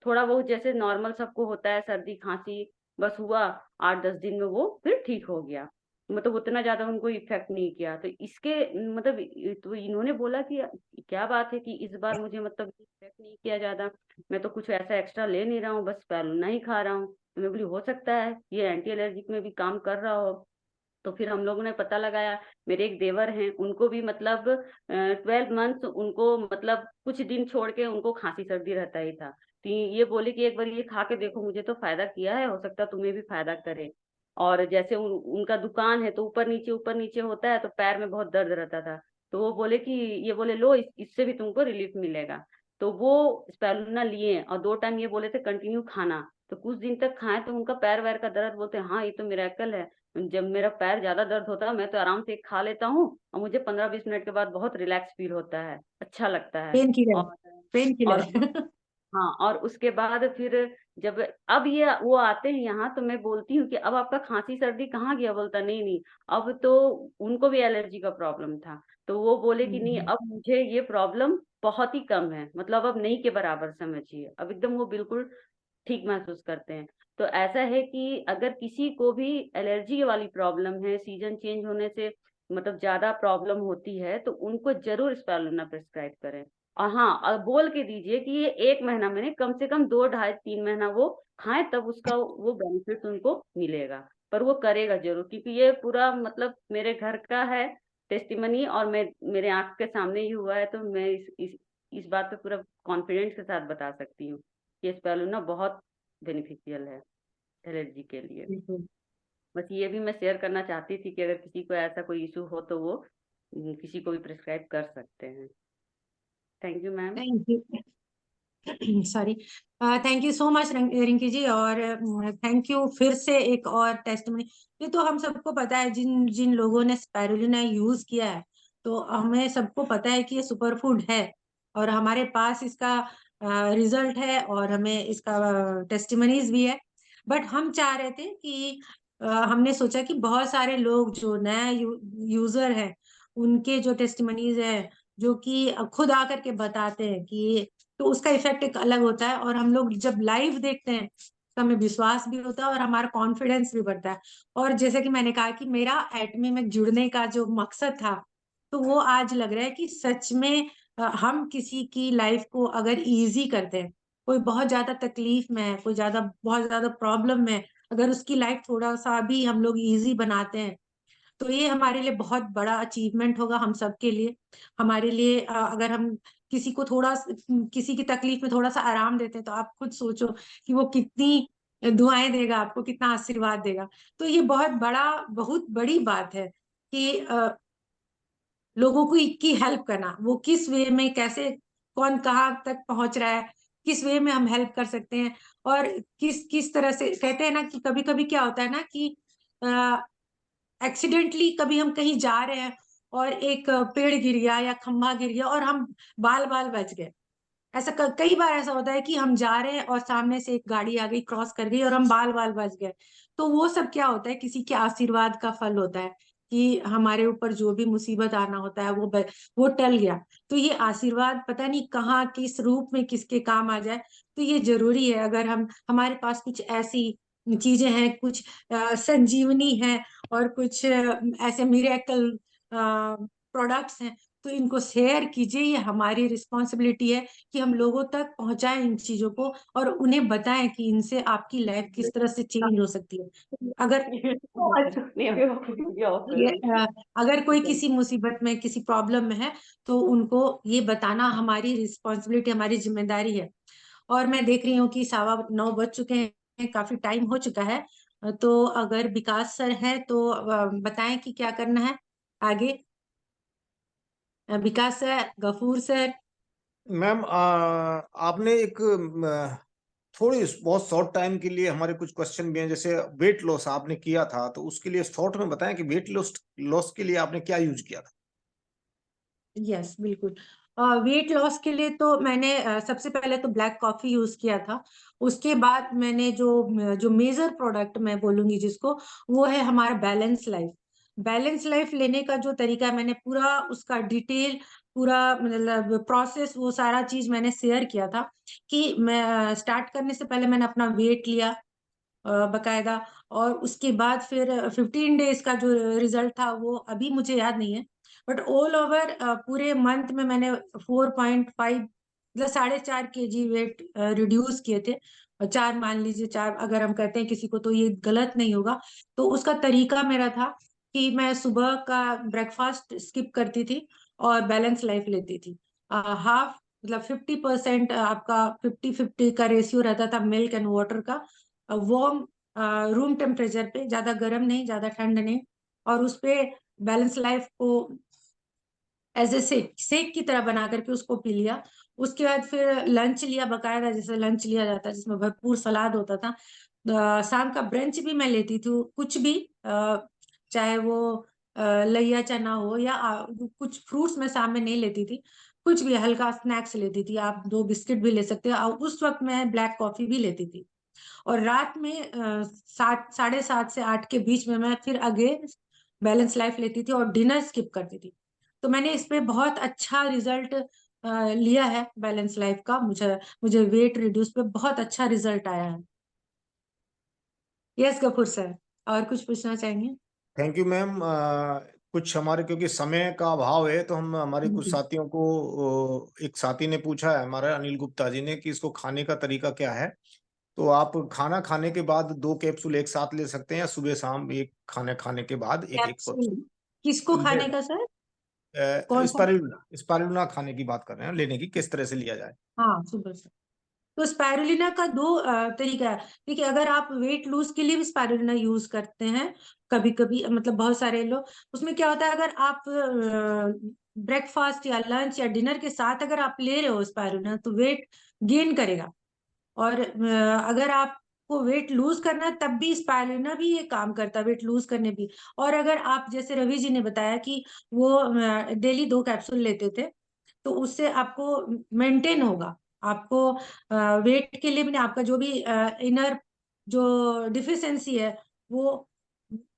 Speaker 1: थोड़ा बहुत जैसे नॉर्मल सबको होता है सर्दी खांसी, बस हुआ 8-10 दिन में वो फिर ठीक हो गया, मतलब उतना ज्यादा उनको इफेक्ट नहीं किया। तो इसके मतलब तो इन्होंने बोला कि क्या बात है कि इस बार मुझे मतलब इफेक्ट नहीं किया ज्यादा, मैं तो कुछ ऐसा एक्स्ट्रा ले नहीं रहा हूँ, बस स्पैलुना ही खा रहा हूँ। तो मैं बोली हो सकता है ये एंटी एलर्जिक में भी काम कर रहा हो। तो फिर हम लोगों ने पता लगाया, मेरे एक देवर हैं उनको भी मतलब 12 मंथ उनको मतलब कुछ दिन छोड़ के उनको खांसी सर्दी रहता ही था। तो ये बोले कि एक बार ये खा के देखो, मुझे तो फायदा किया है, हो सकता है तुम्हें भी फायदा करे। और जैसे उनका दुकान है तो ऊपर नीचे होता है, तो पैर में बहुत दर्द रहता था। तो वो बोले कि ये बोले लो इससे भी तुमको रिलीफ मिलेगा। तो वो स्पैलुना लिए और 2 टाइम ये बोले थे कंटिन्यू खाना, तो कुछ दिन तक खाए तो उनका पैर वैर का दर्द, बोलते हाँ ये तो मिरेकल है। जब मेरा पैर ज्यादा दर्द होता है मैं तो आराम से खा लेता हूँ और मुझे 15-20 मिनट के बाद बहुत रिलैक्स फील होता है, अच्छा लगता है।
Speaker 3: पेन किलर,
Speaker 1: और
Speaker 3: पेन
Speaker 1: और
Speaker 3: किलर।
Speaker 1: हाँ, और उसके बाद फिर जब अब ये वो आते हैं यहाँ तो मैं बोलती हूँ कि अब आपका खांसी सर्दी कहाँ गया, बोलता नहीं नहीं, अब तो उनको भी एलर्जी का प्रॉब्लम था। तो वो बोले कि नहीं अब मुझे ये प्रॉब्लम बहुत ही कम है, मतलब अब नहीं के बराबर समझिए, अब एकदम वो बिल्कुल ठीक महसूस करते हैं। तो ऐसा है कि अगर किसी को भी एलर्जी वाली प्रॉब्लम है, सीजन चेंज होने से मतलब ज्यादा प्रॉब्लम होती है, तो उनको जरूर स्पैलुना प्रिस्क्राइब करें। और हाँ, और बोल के दीजिए कि ये 1 महीना मैंने कम से कम 2-2.5-3 महीना वो खाएं, तब उसका वो बेनिफिट उनको मिलेगा। पर वो करेगा जरूर, क्योंकि ये पूरा मतलब मेरे घर का है टेस्टिमनी, और मैं मेरे आंख के सामने ही हुआ है, तो मैं इस बात पे पूरा कॉन्फिडेंस के साथ बता सकती हूँ कि स्पैलुना बहुत बेनिफिशियल है एलर्जी के लिए।
Speaker 3: बिल्कुल।
Speaker 1: बस ये भी मैं शेयर करना चाहती थी कि अगर किसी को ऐसा कोई इशू हो तो वो किसी को भी प्रिस्क्राइब कर सकते हैं। Thank you ma'am.
Speaker 3: Thank you. Sorry. Thank you so much Rinki ji, और थैंक यू फिर से एक और टेस्टिमनी। ये तो हम सबको पता है, जिन जिन लोगों ने स्पाइरुलिना यूज किया है, तो हमें सबको पता है कि ये सुपर फूड है, और हमारे पास इसका रिजल्ट है, और हमें इसका टेस्टिमनीज भी है। बट हम चाह रहे थे कि हमने सोचा कि बहुत सारे लोग जो नया यूजर है, उनके जो टेस्टिमनीज है, जो कि खुद आकर के बताते हैं कि, तो उसका इफेक्ट एक अलग होता है। और हम लोग जब लाइव देखते हैं तो हमें विश्वास भी होता है और हमारा कॉन्फिडेंस भी बढ़ता है। और जैसे कि मैंने कहा कि मेरा एटमी में जुड़ने का जो मकसद था, तो वो आज लग रहा है कि सच में हम किसी की लाइफ को अगर इजी करते हैं, कोई बहुत ज्यादा तकलीफ में है, कोई बहुत ज्यादा प्रॉब्लम में है, अगर उसकी लाइफ थोड़ा सा भी हम लोग इजी बनाते हैं, तो ये हमारे लिए बहुत बड़ा अचीवमेंट होगा, हम सब के लिए। हमारे लिए अगर हम किसी को किसी की तकलीफ में थोड़ा सा आराम देते हैं, तो आप खुद सोचो कि वो कितनी दुआएं देगा आपको, कितना आशीर्वाद देगा। तो ये बहुत बड़ी बात है कि लोगों की हेल्प करना, वो किस वे में, कैसे, कौन कहाँ तक पहुंच रहा है, किस वे में हम हेल्प कर सकते हैं। और किस किस तरह से, कहते हैं ना कि कभी कभी क्या होता है ना कि एक्सीडेंटली कभी हम कहीं जा रहे हैं और एक पेड़ गिर गया या खंभा गिर गया और हम बाल बाल बच गए। ऐसा कई बार ऐसा होता है कि हम जा रहे हैं और सामने से एक गाड़ी आ गई, क्रॉस कर गई, और हम बाल बाल बच गए। तो वो सब क्या होता है, किसी के आशीर्वाद का फल होता है कि हमारे ऊपर जो भी मुसीबत आना होता है वो टल गया। तो ये आशीर्वाद पता नहीं कहाँ किस रूप में किसके काम आ जाए। तो ये जरूरी है, अगर हमारे पास कुछ ऐसी चीजें हैं, कुछ संजीवनी है, और कुछ ऐसे मिरेकल प्रोडक्ट्स हैं, तो इनको शेयर कीजिए। ये हमारी रिस्पॉन्सिबिलिटी है कि हम लोगों तक पहुंचाएं इन चीजों को और उन्हें बताएं कि इनसे आपकी लाइफ किस तरह से चेंज हो सकती है। अगर अगर कोई किसी मुसीबत में, किसी प्रॉब्लम में है, तो उनको ये बताना हमारी रिस्पॉन्सिबिलिटी, हमारी जिम्मेदारी है। और मैं देख रही हूँ कि 9:15 बज चुके हैं, काफी टाइम हो चुका है। तो अगर विकास सर है तो बताएं कि क्या करना है आगे। विकास सर, गफूर सर।
Speaker 4: मैम आपने एक थोड़ी बहुत शॉर्ट टाइम के लिए हमारे कुछ क्वेश्चन भी हैं, जैसे वेट लॉस आपने किया था, तो उसके लिए शॉर्ट में बताएं कि वेट लॉस के लिए आपने क्या यूज किया था।
Speaker 3: यस, बिल्कुल। वेट लॉस के लिए तो मैंने सबसे पहले तो ब्लैक कॉफी यूज किया था। उसके बाद मैंने जो मेजर प्रोडक्ट मैं बोलूंगी जिसको, वो है हमारा बैलेंस लाइफ। बैलेंस लाइफ लेने का जो तरीका है, मैंने पूरा उसका डिटेल, पूरा मतलब प्रोसेस, वो सारा चीज मैंने शेयर किया था। कि मैं स्टार्ट करने से पहले मैंने अपना वेट लिया बकायदा, और उसके बाद फिर 15 डेज का जो रिजल्ट था वो अभी मुझे याद नहीं है, बट ऑल ओवर पूरे मंथ में मैंने 4.5 मतलब 4.5 kg वेट रिड्यूस किए थे। और 4 मान लीजिए, 4 अगर हम कहते हैं किसी को तो ये गलत नहीं होगा। तो उसका तरीका मेरा था कि मैं सुबह का ब्रेकफास्ट स्किप करती थी और बैलेंस लाइफ लेती थी। हाफ मतलब 50% आपका 50-50 का रेशियो रहता था मिल्क एंड वाटर का, वार्म रूम टेम्परेचर पे, ज्यादा गर्म नहीं ज्यादा ठंड नहीं। और उस पे बैलेंस लाइफ को एज ए शेक की तरह बना करके उसको पी लिया। उसके बाद फिर लंच लिया बकायदा, जैसे लंच लिया जाता है जिसमें भरपूर सलाद होता था। शाम का ब्रंच भी मैं लेती थी, कुछ भी चाहे वो लइया चना हो या कुछ फ्रूट्स मैं शाम में नहीं लेती थी, कुछ भी हल्का स्नैक्स लेती थी। आप 2 बिस्किट भी ले सकते हो, और उस वक्त मैं ब्लैक कॉफी भी लेती थी। और रात में 7:30 से 8 के बीच में मैं फिर अगेन बैलेंस लाइफ लेती थी और डिनर स्किप करती थी। तो मैंने इस पे बहुत अच्छा रिजल्ट लिया है बैलेंस लाइफ का। मुझे मुझे वेट रिड्यूस पे बहुत अच्छा रिजल्ट आया है। यस गफूर सर, और कुछ पूछना चाहेंगे?
Speaker 4: Thank you ma'am. कुछ हमारे क्योंकि समय का अभाव है, तो हम हमारे कुछ
Speaker 3: जी।
Speaker 4: साथियों को एक साथी ने पूछा है, हमारा अनिल गुप्ता जी ने, कि इसको खाने का तरीका क्या है। तो आप खाना खाने के बाद 2 कैप्सूल एक साथ ले सकते हैं, या सुबह शाम एक खाना खाने के बाद एक एक
Speaker 3: कैप्सूल किसको खाने का सर? कौन सा?
Speaker 4: स्पारुलिना खाने की बात कर रहे हैं, लेने की किस तरह से लिया जाए।
Speaker 3: हाँ, सुबह से। तो स्पाइरुलिना का 2 तरीका है। देखिए, अगर आप वेट लूज के लिए भी स्पाइरुलिना यूज करते हैं कभी कभी, मतलब बहुत सारे लोग, उसमें क्या होता है, अगर आप ब्रेकफास्ट या लंच या डिनर के साथ अगर आप ले रहे हो स्पाइरुलिना, तो वेट गेन करेगा। और अगर आपको वेट लूज करना है तब भी स्पाइरुलिना भी ये काम करता है, वेट लूज करने भी। और अगर आप, जैसे रवि जी ने बताया कि वो डेली 2 कैप्सूल लेते थे, तो उससे आपको मेंटेन होगा। आपको वेट के लिए भी नहीं, आपका जो भी इनर जो डिफिशियंसी है वो,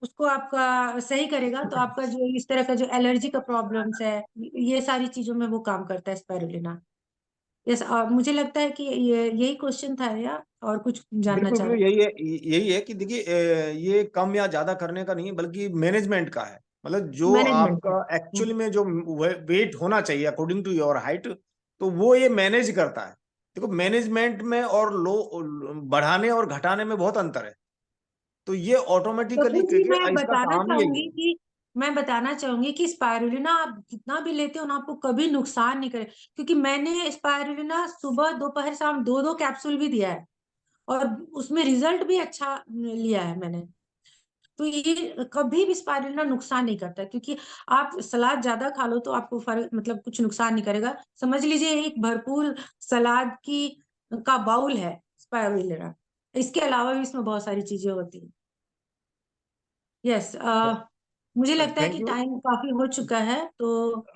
Speaker 3: उसको आपका सही करेगा। तो आपका जो इस तरह का जो एलर्जी का प्रॉब्लम्स है, ये सारी चीजों में वो काम करता है स्पाइरुलिना। यस, मुझे लगता है कि ये यही क्वेश्चन था, या और कुछ जानना
Speaker 4: बिल्कुल
Speaker 3: चाह
Speaker 4: बिल्कुल,
Speaker 3: रहे
Speaker 4: यही है कि देखिए, ये कम या ज्यादा करने का नहीं है, बल्कि मैनेजमेंट का है। मतलब जो
Speaker 3: मैनेजमेंट का?
Speaker 4: आपका एक्चुअली में जो वेट होना चाहिए अकॉर्डिंग टू योर हाइट, तो वो ये मैनेज करता है। देखो, मैनेजमेंट में और लो बढ़ाने और घटाने में बहुत अंतर है। तो ये
Speaker 3: तो
Speaker 4: ऑटोमेटिकली
Speaker 3: फिर भी मैं
Speaker 4: इसका
Speaker 3: बताना
Speaker 4: काम ही यही
Speaker 3: चाहूंगी
Speaker 4: है।
Speaker 3: कि मैं बताना चाहूंगी कि स्पाइरुलिना आप जितना भी लेते हो ना, आपको कभी नुकसान नहीं करे। क्योंकि मैंने स्पाइरुलिना सुबह दोपहर शाम 2-2 कैप्सूल भी दिया है, और उसमें रिजल्ट भी अच्छा लिया है मैंने। तो ये कभी भी स्पाइरुलिना नुकसान नहीं करता, क्योंकि आप सलाद ज्यादा खा लो तो आपको फर्क, मतलब कुछ नुकसान नहीं करेगा। समझ लीजिए एक भरपूर सलाद की का बाउल है स्पाइरुलिना। इसके अलावा भी इसमें बहुत सारी चीजें होती हैं। यस, मुझे लगता है
Speaker 4: थैंक
Speaker 3: कि
Speaker 4: यू।
Speaker 3: टाइम काफी हो चुका है, तो